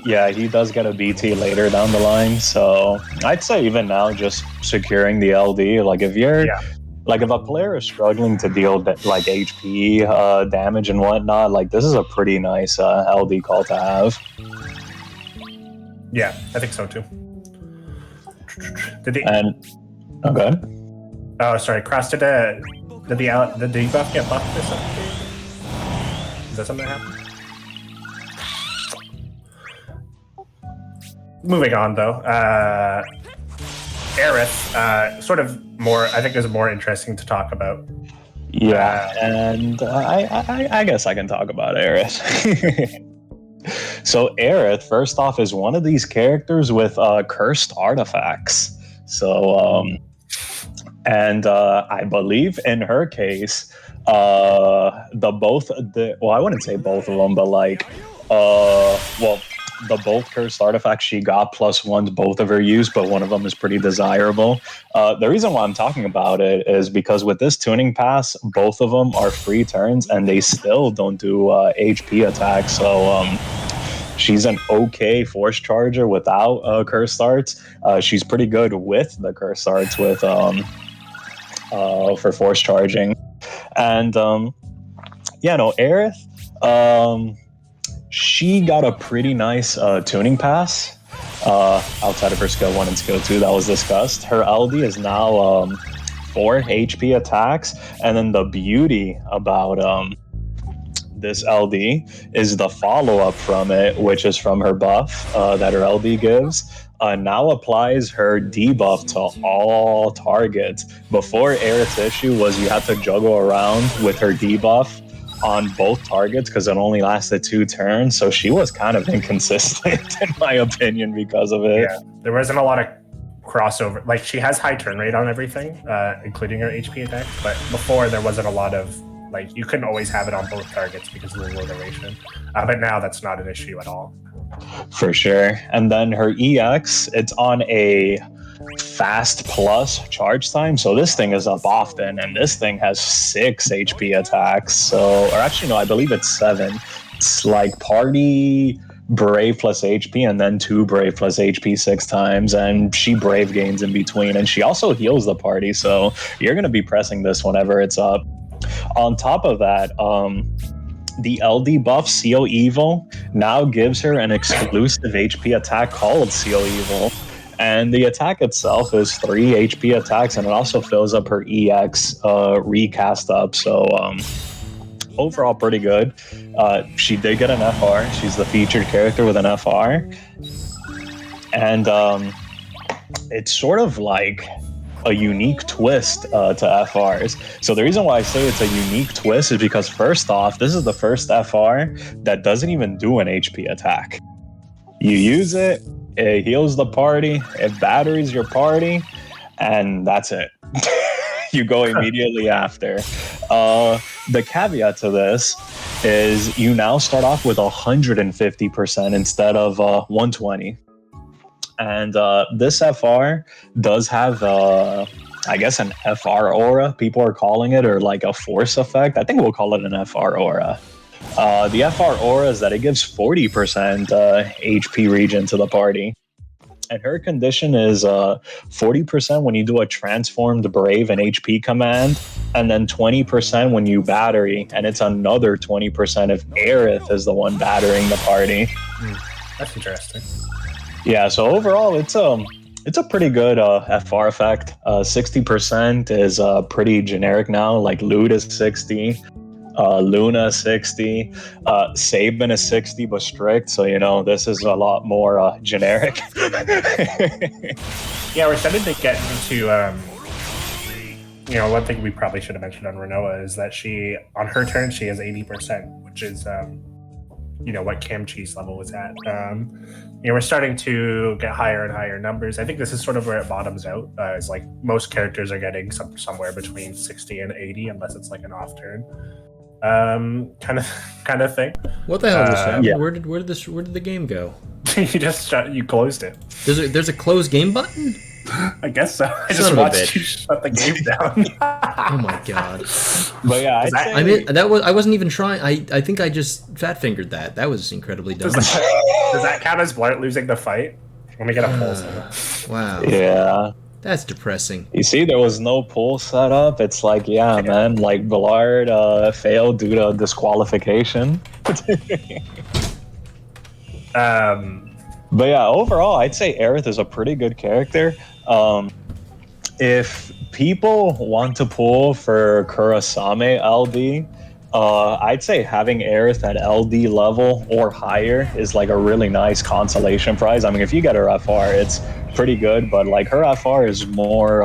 Speaker 3: does get a BT later down the line. So I'd say even now, just securing the LD. Like if you're, like if a player is struggling to deal like HP damage and whatnot, like this is a pretty nice LD call to have.
Speaker 2: Yeah, I think so too.
Speaker 3: Okay.
Speaker 2: Oh, sorry, Cross. Did the debuff get buffed or something? Is that something that happened? Moving on, though. Aerith, sort of more, I think is more interesting to talk about.
Speaker 3: Yeah, and I guess I can talk about Aerith. So Aerith, first off, is one of these characters with cursed artifacts. So, I believe in her case, I wouldn't say both of them, but the both cursed artifacts she got +1s, both of her used, but one of them is pretty desirable. The reason why I'm talking about it is because with this tuning pass, both of them are free turns and they still don't do HP attacks. So she's an okay force charger without cursed arts. She's pretty good with the cursed arts with for force charging. And Aerith, she got a pretty nice tuning pass outside of her skill 1 and skill 2 that was discussed. Her LD is now 4 HP attacks, and then the beauty about this LD is the follow-up from it, which is from her buff that her LD gives. Now applies her debuff to all targets. Before, Aerith's issue was you had to juggle around with her debuff on both targets because it only lasted 2 turns, so she was kind of inconsistent in my opinion because of it.
Speaker 2: Yeah, there wasn't a lot of crossover. Like, she has high turn rate on everything, including her HP attack, but before there wasn't a lot of, like, you couldn't always have it on both targets because of the low duration. But now that's not an issue at all.
Speaker 3: For sure. And then her EX, it's on a fast plus charge time, so this thing is up often, and this thing has 6 HP attacks. So, or actually no, I believe it's 7. It's like party brave plus HP and then 2 brave plus HP 6 times, and she brave gains in between, and she also heals the party, so you're going to be pressing this whenever it's up. On top of that, the LD buff Seal Evil now gives her an exclusive HP attack called Seal Evil. And the attack itself is 3 HP attacks, and it also fills up her EX recast up. So overall, pretty good. She did get an FR. She's the featured character with an FR. And it's sort of like a unique twist to FRs. So the reason why I say it's a unique twist is because, first off, this is the first FR that doesn't even do an HP attack. You use it, it heals the party, it batteries your party, and that's it. You go immediately after. The caveat to this is you now start off with 150% instead of 120. And this FR does have, I guess, an FR aura, people are calling it, or like a force effect. I think we'll call it an FR aura. The FR aura is that it gives 40% HP regen to the party. And her condition is 40% when you do a transformed brave and HP command, and then 20% when you battery, and it's another 20% if Aerith is the one battering the party.
Speaker 2: That's interesting.
Speaker 3: Yeah, so overall, it's a pretty good FR effect. 60% is pretty generic now. Like Loot is 60, Luna is 60, Sabin is 60 but strict. So this is a lot more generic.
Speaker 2: Yeah, we're starting to get into one thing we probably should have mentioned on Rinoa is that she, on her turn, she has 80%, which is what Cam Cheese level was at. We're starting to get higher and higher numbers. I think this is sort of where it bottoms out. Is like most characters are getting somewhere between 60 and 80, unless it's like an off turn, kind of thing.
Speaker 1: What the hell just happened?
Speaker 3: Yeah.
Speaker 1: Where did the game go?
Speaker 2: you closed it.
Speaker 1: There's a close game button?
Speaker 2: I guess so. I
Speaker 1: Son
Speaker 2: just
Speaker 1: of a
Speaker 2: watched
Speaker 1: bitch.
Speaker 2: you shut the game down.
Speaker 1: Oh my god!
Speaker 3: But yeah, I'd
Speaker 2: that-
Speaker 3: say,
Speaker 1: I mean, I wasn't even trying. I think I just fat fingered that. That was incredibly dumb.
Speaker 2: Does that count as Blart losing the fight? Let me get a pulse.
Speaker 1: Wow,
Speaker 3: yeah.
Speaker 1: that's depressing.
Speaker 3: You see, there was no pool set up. It's like, yeah, man, like Bl'Artagnan failed due to disqualification. But yeah, overall, I'd say Aerith is a pretty good character. If people want to pull for Kurasame LD, I'd say having Aerith at LD level or higher is like a really nice consolation prize. I mean, if you get her FR, it's pretty good, but like her FR is more,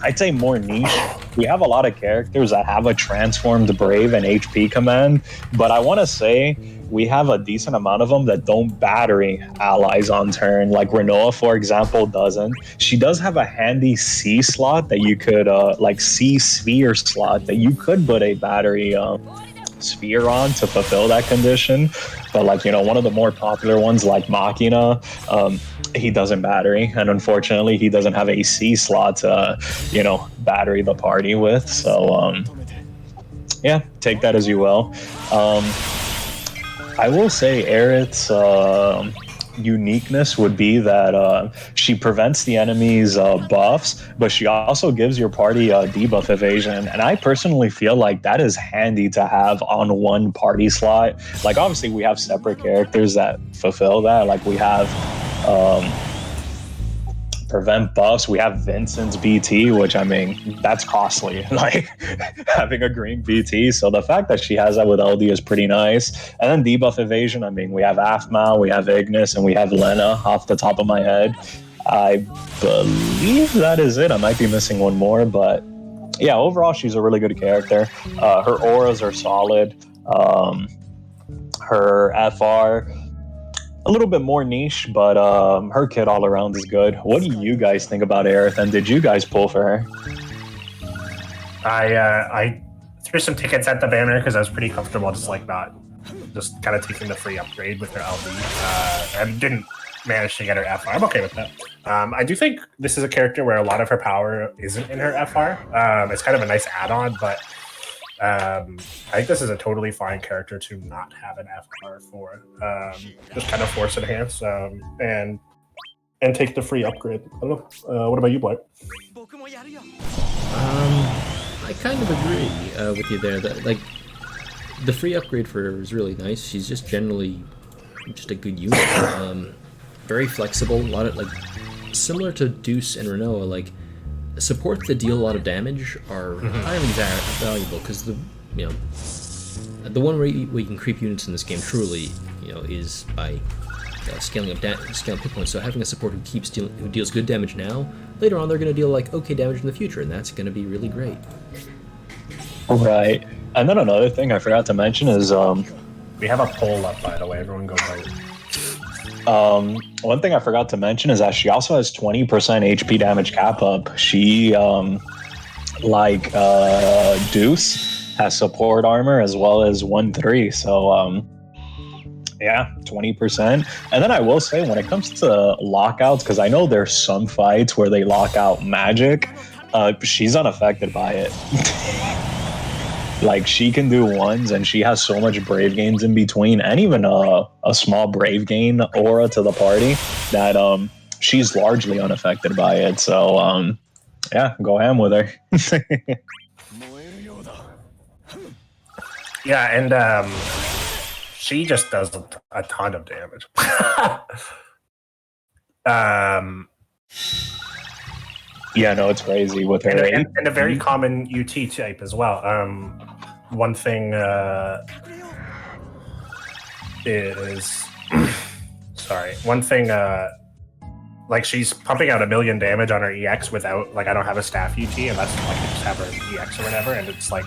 Speaker 3: I'd say more niche. We have a lot of characters that have a transformed brave and HP command, but I want to say we have a decent amount of them that don't battery allies on turn. Like Rinoa, for example, doesn't. She does have a handy C slot that you could, like C sphere slot that you could put a battery sphere on to fulfill that condition. But like, one of the more popular ones like Machina, he doesn't battery. And unfortunately, he doesn't have a C slot to, battery the party with. So, yeah, take that as you will. I will say Aerith's uniqueness would be that she prevents the enemy's buffs, but she also gives your party debuff evasion. And I personally feel like that is handy to have on one party slot. Like, obviously, we have separate characters that fulfill that. Like, we have prevent buffs. We have Vincent's BT, which, I mean, that's costly, like having a green BT. So the fact that she has that with LD is pretty nice. And then debuff evasion, I mean, we have Aphmau, we have Ignis, and we have Lena off the top of my head. I believe that is it. I might be missing one more, but yeah, overall, she's a really good character. Her auras are solid. Her FR, a little bit more niche, but her kit all around is good. What do you guys think about Aerith, and did you guys pull for her?
Speaker 2: I threw some tickets at the banner because I was pretty comfortable just kind of taking the free upgrade with her LD. And didn't manage to get her FR. I'm okay with that. I do think this is a character where a lot of her power isn't in her FR. It's kind of a nice add-on, but I think this is a totally fine character to not have an FR for. Just kind of force enhance and take the free upgrade. I don't know. What about you, Blake?
Speaker 1: I kind of agree with you there. That like the free upgrade for her is really nice. She's just generally just a good unit. Very flexible. A lot of like similar to Deuce and Rinoa. Like supports that deal a lot of damage are highly valuable because the one way we can creep units in this game truly is by scaling up hit points. So having a support who deals good damage now, later on they're going to deal like okay damage in the future, and that's going to be really great.
Speaker 3: Right. And then another thing I forgot to mention is
Speaker 2: we have a poll up, by the way. Everyone go vote.
Speaker 3: One thing I forgot to mention is that she also has 20% HP damage cap up. She like Deuce has support armor as well as 1-3. So yeah, 20%. And then I will say, when it comes to lockouts, because I know there's some fights where they lock out magic, she's unaffected by it. Like, she can do ones, and she has so much Brave Gains in between, and even a small Brave Gain aura to the party, that she's largely unaffected by it. So, yeah, go ham with her.
Speaker 2: Yeah, and she just does a ton of damage.
Speaker 3: Yeah, no, it's crazy with her.
Speaker 2: And a very common UT type as well. One thing is... sorry. One thing... like, she's pumping out 1 million damage on her EX without... Like, I don't have a staff UT, and that's like, I just have her EX or whatever, and it's like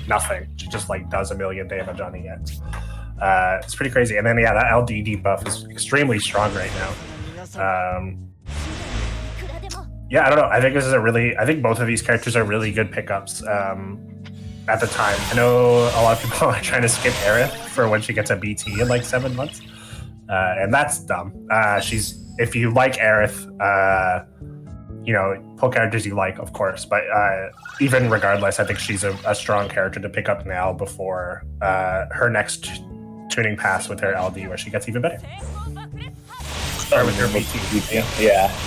Speaker 2: nothing. She just like does 1 million damage on EX. It's pretty crazy. And then, yeah, that LD debuff is extremely strong right now. Yeah, I don't know. I think this is I think both of these characters are really good pickups at the time. I know a lot of people are trying to skip Aerith for when she gets a BT in like 7 months. And that's dumb. If you like Aerith, you know, pull characters you like, of course. But even regardless, I think she's a strong character to pick up now before her next tuning pass with her LD, where she gets even better. Or with her BT.
Speaker 3: Yeah.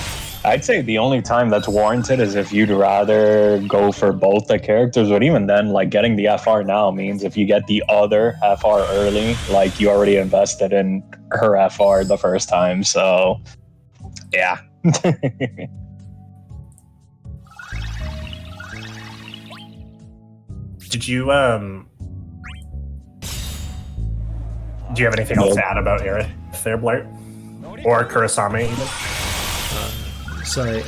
Speaker 3: I'd say the only time that's warranted is if you'd rather go for both the characters, but even then, like, getting the FR now means if you get the other FR early, like, you already invested in her FR the first time, so yeah.
Speaker 2: Did you do you have anything else to add about Aerith there, Bl'Art? Or Kurosame even?
Speaker 1: Sorry.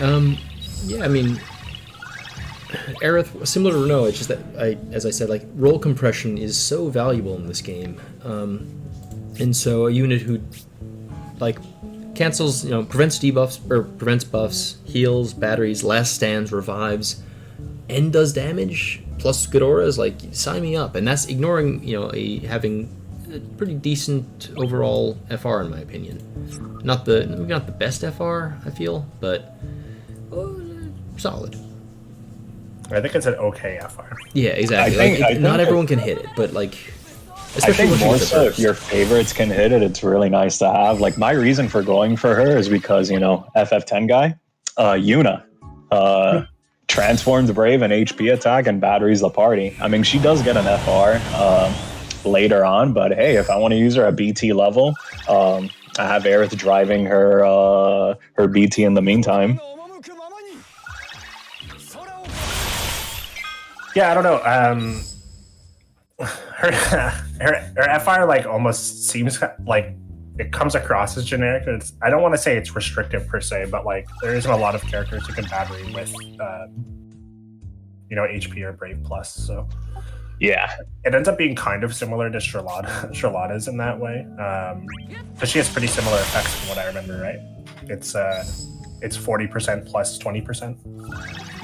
Speaker 1: Yeah, I mean, Aerith, similar to Rinoa, it's just that, as I said, like, roll compression is so valuable in this game. And so a unit who, like, cancels, you know, prevents debuffs, or prevents buffs, heals, batteries, last stands, revives, and does damage, plus good auras, like, sign me up. And that's ignoring, you know, having a pretty decent overall FR, in my opinion. Not the best FR, I feel, but solid.
Speaker 2: I think it's an okay FR.
Speaker 1: Yeah, exactly. I think not everyone can hit it, but like, especially
Speaker 3: I think more so
Speaker 1: burst.
Speaker 3: If your favorites can hit it, it's really nice to have. Like, my reason for going for her is because, you know, FF10 guy, Yuna, transforms Brave and HP attack and batteries the party. I mean, she does get an FR later on, but hey, if I want to use her at BT level, I have Aerith driving her BT in the meantime.
Speaker 2: Yeah, I don't know. Her FR like almost seems like it comes across as generic. I don't want to say it's restrictive per se, but like there isn't a lot of characters you can battery with, you know, HP or Brave Plus. So
Speaker 3: yeah, it
Speaker 2: ends up being kind of similar to Charlotta's in that way, because she has pretty similar effects from what I remember. Right? It's 40% plus 20%.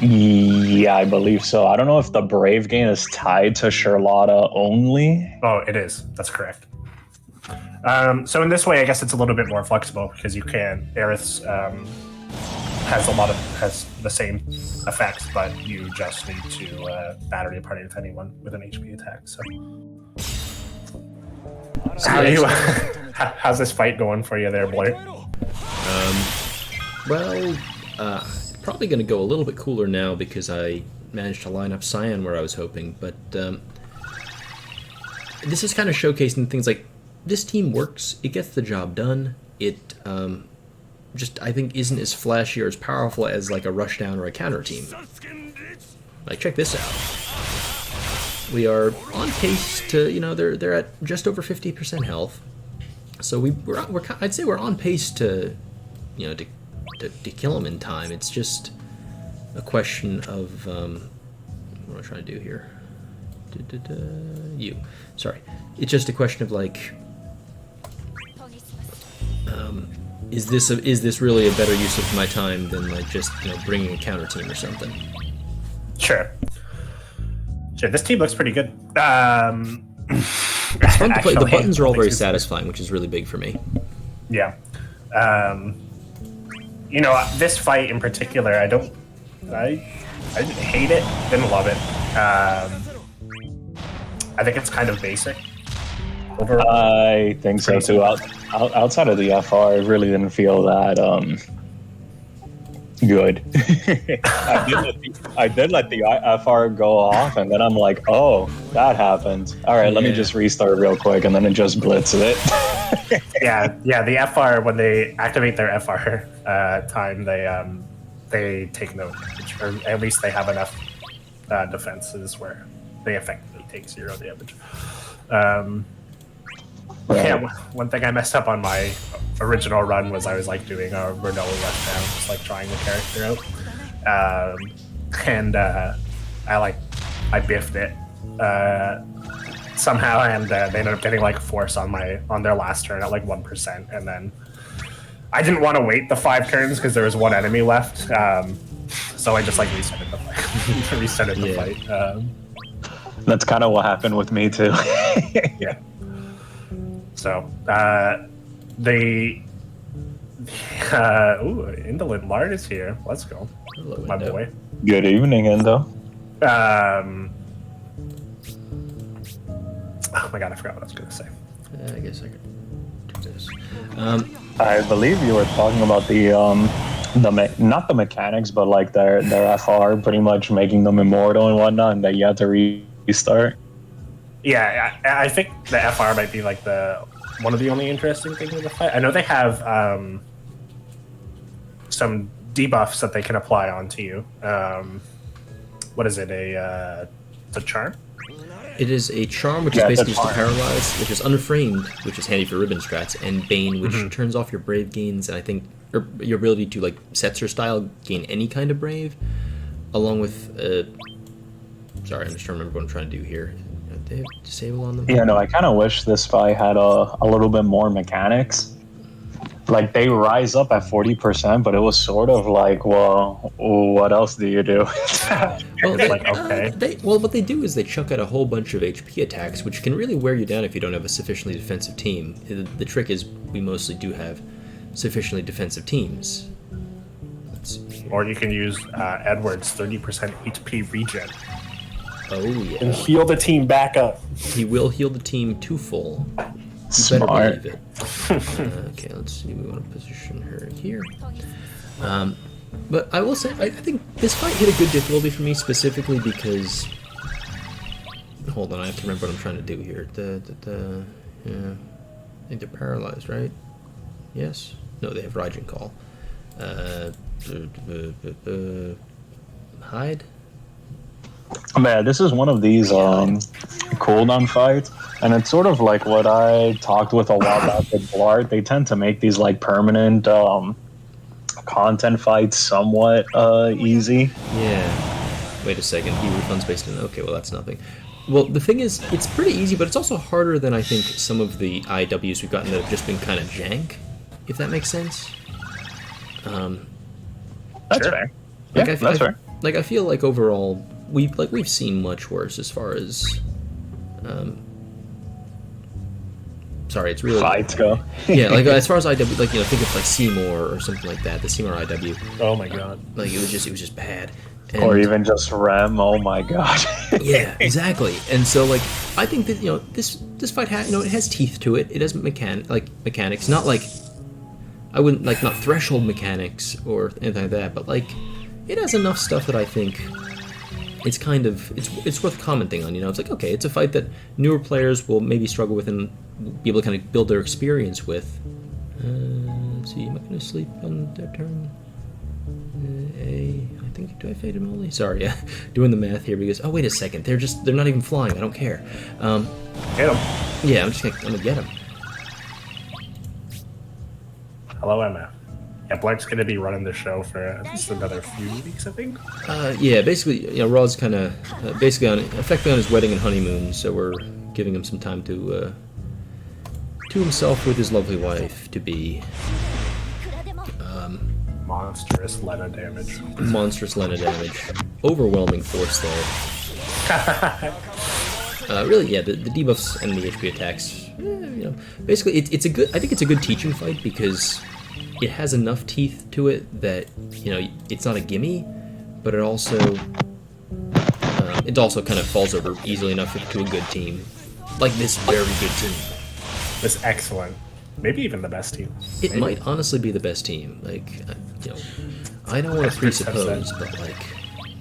Speaker 3: Yeah, I believe so. I don't know if the Brave gain is tied to Charlotta only.
Speaker 2: Oh, it is. That's correct. So in this way, I guess it's a little bit more flexible because you can. Aerith's has the same effects, but you just need to battery a party with anyone with an HP attack. So, how's this fight going for you there, Bl'Art?
Speaker 1: Well, probably going to go a little bit cooler now because I managed to line up Cyan where I was hoping, but this is kind of showcasing things like this team works, it gets the job done, it just, I think, isn't as flashy or as powerful as like a rushdown or a counter team. Like, check this out. We are on pace to, you know, they're at just over 50% health, so I'd say we're on pace to, you know, to kill them in time. It's just a question of what am I trying to do here? Sorry. It's just a question of like, is this really a better use of my time than like just, you know, bringing a counter team or something?
Speaker 2: Sure. This team looks pretty good.
Speaker 1: It's fun to play. The buttons are all very satisfying, which is really big for me.
Speaker 2: Yeah. You know, this fight in particular, I didn't hate it, didn't love it. I think it's kind of basic. Overall.
Speaker 3: I think so too. Outside of the FR, I really didn't feel that good. I did let the FR go off, and then I'm like, oh, that happened. All right, let me just restart real quick, and then it just blitzes it.
Speaker 2: yeah, the FR, when they activate their FR time, they take no damage, or at least they have enough defenses where they effectively take 0 damage. Yeah, one thing I messed up on my original run was I was like doing a Rinoa rushdown, just like trying the character out, and I biffed it somehow, and they ended up getting like force on their last turn at like 1%, and then I didn't want to wait the 5 turns because there was 1 enemy left, so I just like resetted the fight.
Speaker 3: That's kind of what happened with me too.
Speaker 2: Yeah. So, Indolent Lard is here. Let's go.
Speaker 1: Hello,
Speaker 2: my
Speaker 1: Indo.
Speaker 2: boy.
Speaker 3: Good evening, Indo.
Speaker 2: Oh my god, I forgot what I was going to say.
Speaker 1: I guess I could do this.
Speaker 3: I believe you were talking about not the mechanics, but like their FR pretty much making them immortal and whatnot, and that you had to restart.
Speaker 2: Yeah, I think the FR might be like one of the only interesting things in the fight. I know they have some debuffs that they can apply onto you. What is it? It's a charm?
Speaker 1: It is a charm, which is basically just a paralyze, which is unframed, which is handy for ribbon strats, and Bane, which turns off your brave gains, and I think your ability to like Setzer style gain any kind of brave, along with sorry, I'm just trying to remember what I'm trying to do here. They have disable on them.
Speaker 3: Yeah, no, I kind of wish this fight had a little bit more mechanics. Like, they rise up at 40%, but it was sort of like, well, what else do you do?
Speaker 1: Well, what they do is they chuck out a whole bunch of HP attacks, which can really wear you down if you don't have a sufficiently defensive team. The trick is we mostly do have sufficiently defensive teams. Let's see here.
Speaker 2: Or you can use Edward's 30% HP regen.
Speaker 1: Oh, yeah.
Speaker 2: And heal the team back up.
Speaker 1: He will heal the team to full. You
Speaker 3: Smart.
Speaker 1: better believe it. Okay, let's see. We want to position her here. But I will say, I think this fight hit a good difficulty for me, specifically because... Hold on, I have to remember what I'm trying to do here. Yeah. I think they're paralyzed, right? Yes? No, they have Raijin Call. Hide?
Speaker 3: Man, this is one of these cooldown fights, and it's sort of like what I talked with a while back with Bl'Art. They tend to make these like permanent content fights somewhat easy.
Speaker 1: Yeah. Wait a second. He refunds based on... Okay, well, that's nothing. Well, the thing is, it's pretty easy, but it's also harder than I think some of the IWs we've gotten that have just been kind of jank, if that makes sense.
Speaker 3: That's fair. Yeah, that's fair.
Speaker 1: Like, I feel like overall... We've seen much worse as far as, sorry, it's really
Speaker 3: fights go.
Speaker 1: Yeah, like as far as IW, like think of like Seymour or something like that. The Seymour IW.
Speaker 2: Oh my god.
Speaker 1: Like it was just bad. And,
Speaker 3: or even just Rem. Oh my god.
Speaker 1: Yeah, exactly. And so like I think that this fight it has teeth to it. It has mechanics, not like I wouldn't like not threshold mechanics or anything like that, but like it has enough stuff that I think. It's kind of it's worth commenting on. It's like, okay, it's a fight that newer players will maybe struggle with and be able to kind of build their experience with. Let's see, am I going to sleep on their turn? I think, do I fade him only? Sorry, yeah, doing the math here because wait a second, they're not even flying. I don't care.
Speaker 2: Get him.
Speaker 1: Yeah, I'm gonna get him.
Speaker 2: Hello, Emma. Yeah, Blake's going to be running the show for at least another few weeks, I think.
Speaker 1: Yeah, basically, Raw's kind of effectively on his wedding and honeymoon, so we're giving him some time to himself with his lovely wife to be.
Speaker 2: monstrous Lena damage.
Speaker 1: Monstrous Lena damage. Overwhelming force there. Really, yeah, the debuffs and the HP attacks, basically it's a good. I think it's a good teaching fight because it has enough teeth to it that it's not a gimme, but it also kind of falls over easily enough to a good team, like this very good team.
Speaker 2: This excellent, maybe even the best team.
Speaker 1: It might honestly be the best team. Like, I don't want to presuppose, but like,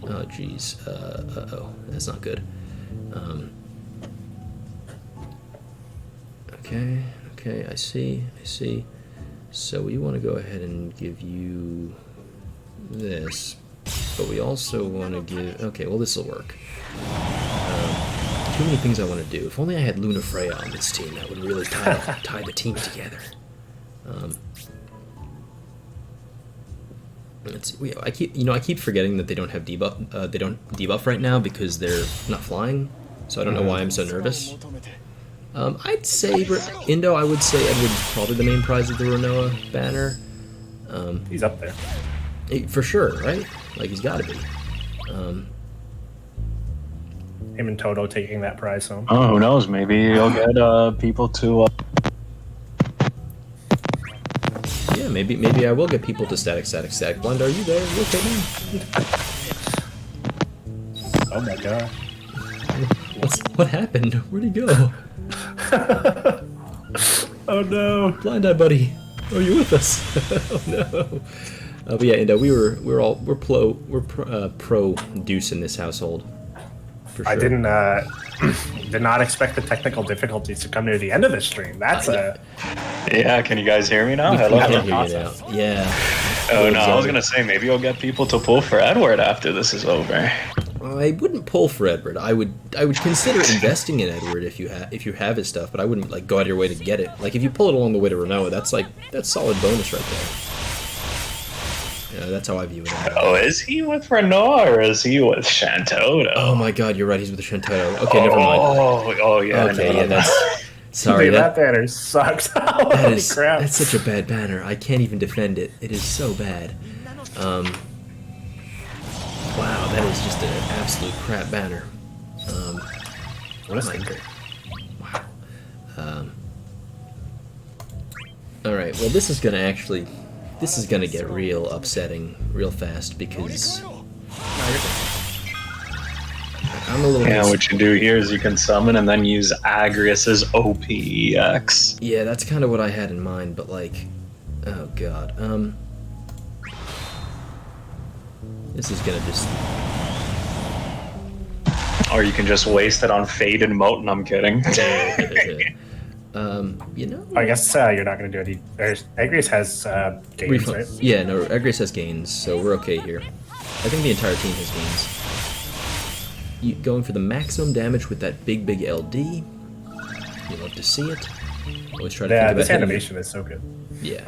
Speaker 1: oh geez, oh, that's not good. Okay, I see. So we want to go ahead and give you this, but we also want to give, okay, well this will work. Too many things I want to do. If only I had Luna Freya on this team, that would really tie the team together. Let's see. I keep forgetting that they don't have debuff. They don't debuff right now because they're not flying. So I don't know why I'm so nervous. I'd say Indo. I would say Edward's probably the main prize of the Rinoa banner.
Speaker 2: He's up there
Speaker 1: For sure, right? Like he's got to be.
Speaker 2: Him and Toto taking that prize home.
Speaker 3: Oh, who knows? Maybe you'll get people to.
Speaker 1: Yeah, maybe I will get people to static. Blend, are you there? You okay, man?
Speaker 2: Oh my god.
Speaker 1: What happened? Where'd he go?
Speaker 2: Oh no.
Speaker 1: Blind Eye buddy. Are you with us? Oh no. But yeah, and we're pro Deuce in this household. For sure.
Speaker 2: I did not expect the technical difficulties to come near the end of the stream. That's
Speaker 3: Yeah, can you guys hear me now?
Speaker 1: We
Speaker 3: Hello.
Speaker 1: can hear you now. Yeah.
Speaker 3: Oh no, I was gonna say maybe you'll get people to pull for Edward after this is over.
Speaker 1: I wouldn't pull for Edward. I would consider investing in Edward if you have his stuff, but I wouldn't like go out of your way to get it. Like if you pull it along the way to Rinoa, that's solid bonus right there. Yeah, that's how I view it.
Speaker 3: Oh, is he with Rinoa or is he with Shantoto?
Speaker 1: Oh my god, you're right. He's with the Shantoto. Okay, never mind.
Speaker 3: Oh yeah.
Speaker 1: Okay,
Speaker 3: no,
Speaker 1: yeah, that's. Sorry,
Speaker 2: dude, that banner sucks. Holy crap.
Speaker 1: That's such a bad banner. I can't even defend it. It is so bad. Wow, that is just an absolute crap banner.
Speaker 2: What a stinker.
Speaker 1: Wow. Alright, well this is gonna get real upsetting real fast because I'm a little...
Speaker 3: Yeah, what you do here is you can summon and then use Agrius's OPEX.
Speaker 1: Yeah, that's kind of what I had in mind, but like... Oh god, this is gonna just...
Speaker 3: Or you can just waste it on Faded Moat, and I'm kidding.
Speaker 2: I guess you're not going to do any... Agrius has gains, right?
Speaker 1: Yeah, no, Agrius has gains, so we're okay here. I think the entire team has gains. Going for the maximum damage with that big LD. You love to see it. Always try to think about
Speaker 2: this animation is so good.
Speaker 1: Yeah.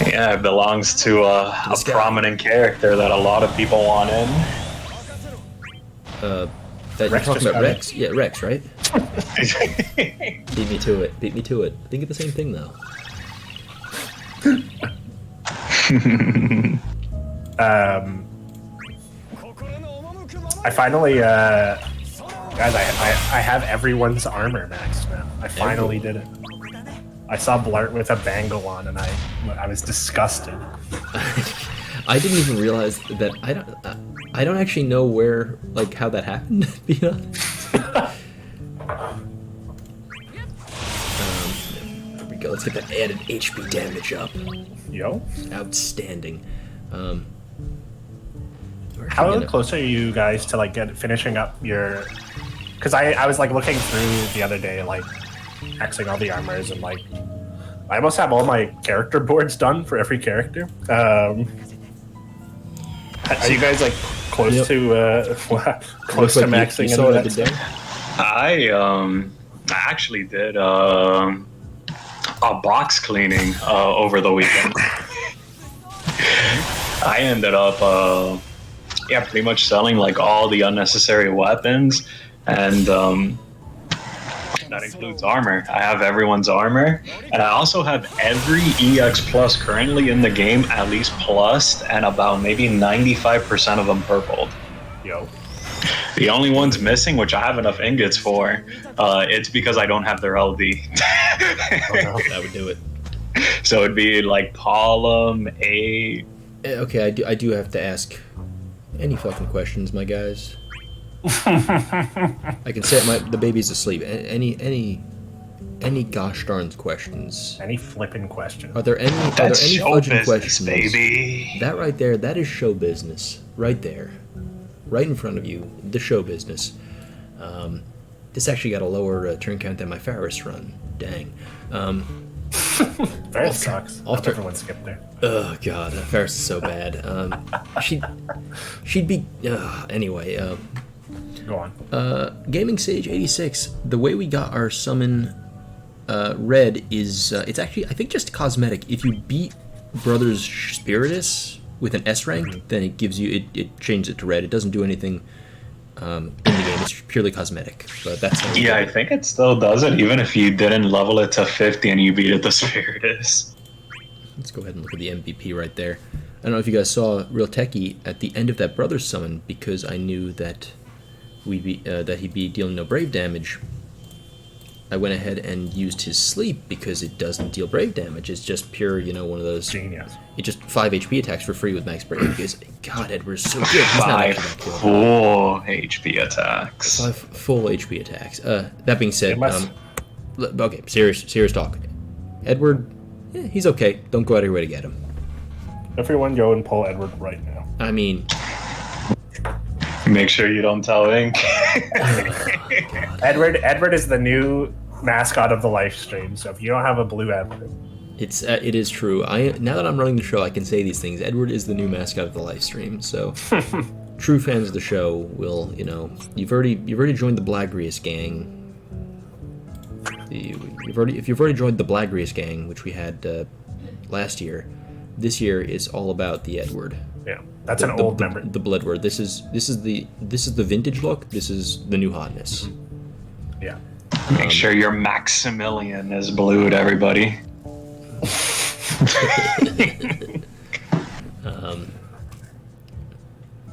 Speaker 3: Yeah, it belongs to a prominent character that a lot of people want in.
Speaker 1: That
Speaker 2: Rex
Speaker 1: you're talking about
Speaker 2: just
Speaker 1: Rex? Yeah, Rex, right? Beat me to it. Think of the same thing, though.
Speaker 2: I finally, guys, I have everyone's armor maxed now. I finally did it. I saw Blart with a bangle on, and I was disgusted.
Speaker 1: I didn't even realize that. I don't actually know where, like, how that happened. To be honest. There we go. Let's get that added HP damage up.
Speaker 2: Yo.
Speaker 1: Outstanding.
Speaker 2: How close are you guys to like finishing up your? Because I was like looking through the other day, like maxing all the armors, and like I almost have all my character boards done for every character. Are you guys like close to close to maxing?
Speaker 1: You saw what I did there?
Speaker 3: I actually did a box cleaning over the weekend. I ended up pretty much selling like all the unnecessary weapons, and That includes armor. I have everyone's armor, and I also have every EX plus currently in the game at least plussed, and about maybe 95% of them purpled.
Speaker 2: Yo.
Speaker 3: The only ones missing, which I have enough ingots for, it's because I don't have their LD.
Speaker 2: Oh, no.
Speaker 1: That would do it.
Speaker 3: So it'd be like Column, A.
Speaker 1: Okay, I do have to ask any fucking questions, my guys. I can say the baby's asleep. Any gosh darn questions?
Speaker 2: Any flipping question?
Speaker 1: Are there any
Speaker 3: That's show
Speaker 1: fudging
Speaker 3: business,
Speaker 1: questions?
Speaker 3: baby.
Speaker 1: That right there, that is show business. Right there. Right in front of you, the show business. This actually got a lower turn count than my Ferris run. Dang.
Speaker 2: Ferris sucks. Everyone skipped there.
Speaker 1: Oh god, Ferris is so bad. She'd be anyway.
Speaker 2: Go on.
Speaker 1: Gaming Sage 86. The way we got our summon red is it's actually I think just cosmetic. If you beat Brothers Spiritus with an S rank, then it gives you it changes it to red. It doesn't do anything in the game. It's purely cosmetic. But that's
Speaker 3: Yeah, I think it still does it, even if you didn't level it to 50 and you beat it to Spiritus.
Speaker 1: Let's go ahead and look at the MVP right there. I don't know if you guys saw Real Techie at the end of that Brothers summon, because I knew that that he'd be dealing no brave damage. I went ahead and used his sleep because it doesn't deal brave damage. It's just pure, one of those.
Speaker 2: Genius.
Speaker 1: It just 5 HP attacks for free with max brave. Because God, Edward's so good. He's not
Speaker 3: 5
Speaker 1: actually that good.
Speaker 3: full HP attacks.
Speaker 1: 5 full HP attacks. That being said,
Speaker 2: It must-
Speaker 1: okay, serious talk. Edward, he's okay. Don't go out of your way to get him.
Speaker 2: Everyone go and pull Edward right now.
Speaker 1: I mean,
Speaker 3: Make sure you don't tell Ink.
Speaker 2: Edward is the new mascot of the live stream, so if you don't have a blue Edward,
Speaker 1: it is true. Now that I'm running the show, I can say these things. Edward is the new mascot of the live stream. So, true fans of the show will, you've already joined the Bl'Artagnan gang. If you've already joined the Bl'Artagnan gang, which we had last year, this year is all about the Edward.
Speaker 2: yeah, that's an old member.
Speaker 1: The Bloodward. This is the vintage look. This is the new hotness.
Speaker 2: Yeah.
Speaker 3: Make sure your Maximilian is blued, everybody.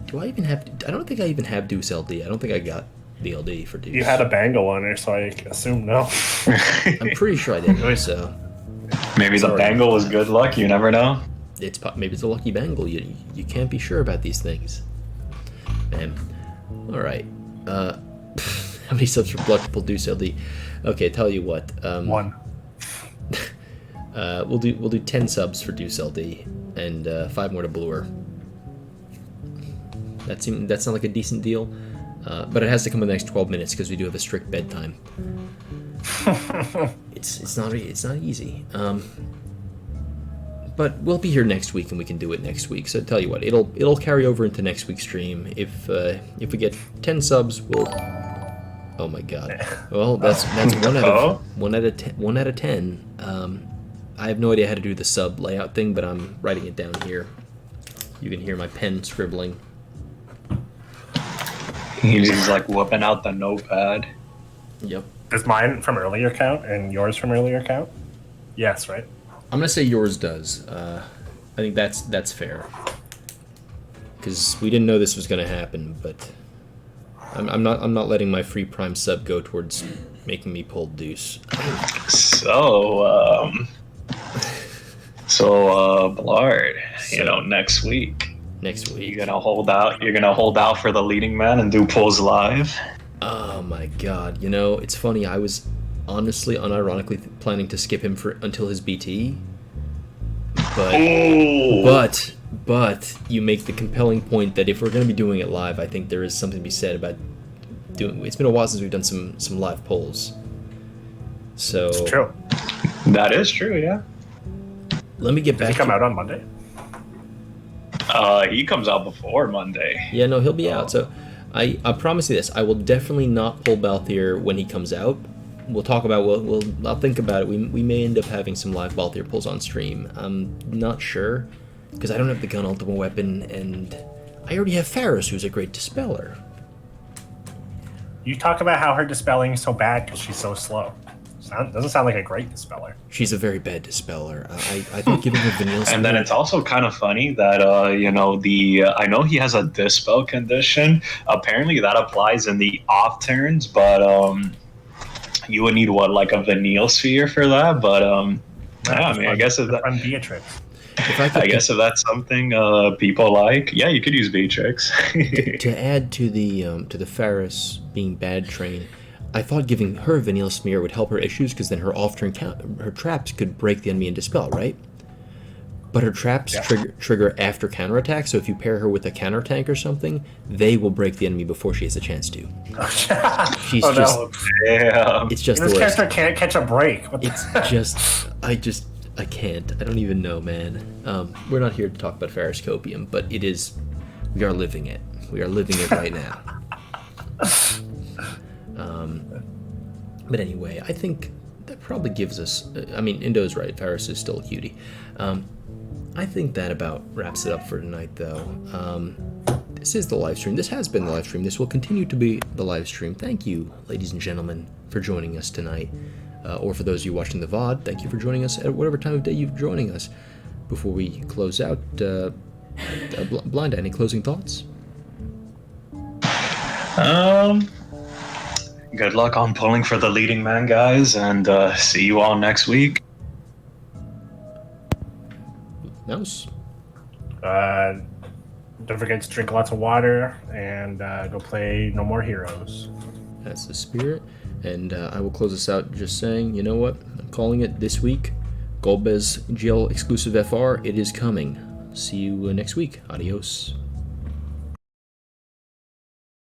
Speaker 1: Do I even have? I don't think I even have Deuce LD. I don't think I got the LD for Deuce.
Speaker 2: You had a bangle on her, so I assume no.
Speaker 1: I'm pretty sure I did. So
Speaker 3: Maybe the
Speaker 1: Sorry.
Speaker 3: bangle was good luck. You never know.
Speaker 1: maybe it's a lucky bangle. You can't be sure about these things. Man. All right. How many subs for Blood to pull Deuce LD? Okay, tell you what.
Speaker 2: 1.
Speaker 1: We'll do 10 subs for Deuce LD and 5 more to Blur. That sounds like a decent deal, but it has to come in the next 12 minutes because we do have a strict bedtime. It's not easy. But we'll be here next week and we can do it next week. So tell you what, it'll carry over into next week's stream. If we get 10 subs, we'll. Oh my god. Well, that's 1 out of 10. I have no idea how to do the sub layout thing, but I'm writing it down here. You can hear my pen scribbling.
Speaker 3: He's like whooping out the notepad.
Speaker 1: Yep.
Speaker 2: Does mine from earlier count and yours from earlier count? Yes, right?
Speaker 1: I'm gonna say yours does. I think that's fair. Because we didn't know this was gonna happen, but I'm not letting my free Prime sub go towards making me pull Deuce.
Speaker 3: So Blard, next week.
Speaker 1: Next week.
Speaker 3: You're gonna hold out for the leading man and do pulls live.
Speaker 1: Oh my god. It's funny, I was honestly unironically planning to skip him until his BT. But you make the compelling point that if we're gonna be doing it live, I think there is something to be said about doing. It's been a while since we've done some live polls. So
Speaker 2: It's true.
Speaker 3: That is true, yeah.
Speaker 1: let me get
Speaker 2: Did
Speaker 1: back
Speaker 2: he come
Speaker 1: to
Speaker 2: out on Monday?
Speaker 3: He comes out before Monday.
Speaker 1: Yeah, no, he'll be out. So I promise you this: I will definitely not pull Balthier when he comes out. We'll talk about. I'll think about it. We may end up having some live Balthier pulls on stream. I'm not sure because I don't have the gun ultimate weapon, and I already have Faris, who's a great dispeller.
Speaker 2: You talk about how her dispelling is so bad because she's so slow. Doesn't sound like a great dispeller.
Speaker 1: She's a very bad dispeller. I think giving her vanilla.
Speaker 3: And then it's also kind of funny that I know he has a dispel condition. Apparently that applies in the off turns, but you would need like a Vanille Sphere for that. But I guess if that
Speaker 2: Beatrix.
Speaker 3: I guess if that's something people like, yeah, you could use Beatrix.
Speaker 1: To add to the Ferris being bad train, I thought giving her Vanilla Smear would help her issues because then her off-turn her traps could break the enemy and dispel, right? But her traps trigger after counterattack, so if you pair her with a counter tank or something, they will break the enemy before she has a chance to. She's it's just
Speaker 2: this
Speaker 1: the worst.
Speaker 2: character can't catch a break.
Speaker 1: I can't. I don't even know, man. We're not here to talk about Ferris Copium, but we are living it. We are living it right now. But anyway, I think that probably gives us... Indo's right. Ferris is still a cutie. I think that about wraps it up for tonight, though. This is the live stream. This has been the live stream. This will continue to be the live stream. Thank you, ladies and gentlemen, for joining us tonight. Or for those of you watching the VOD, thank you for joining us at whatever time of day you're joining us. Before we close out, Blind, any closing thoughts?
Speaker 3: Good luck on pulling for the leading man, guys, and see you all next week.
Speaker 1: Mouse?
Speaker 2: Don't forget to drink lots of water and go play No More Heroes.
Speaker 1: That's the spirit. And I will close this out just saying, you know what? I'm calling it this week. Golbez GL exclusive FR, it is coming. See you next week. Adios.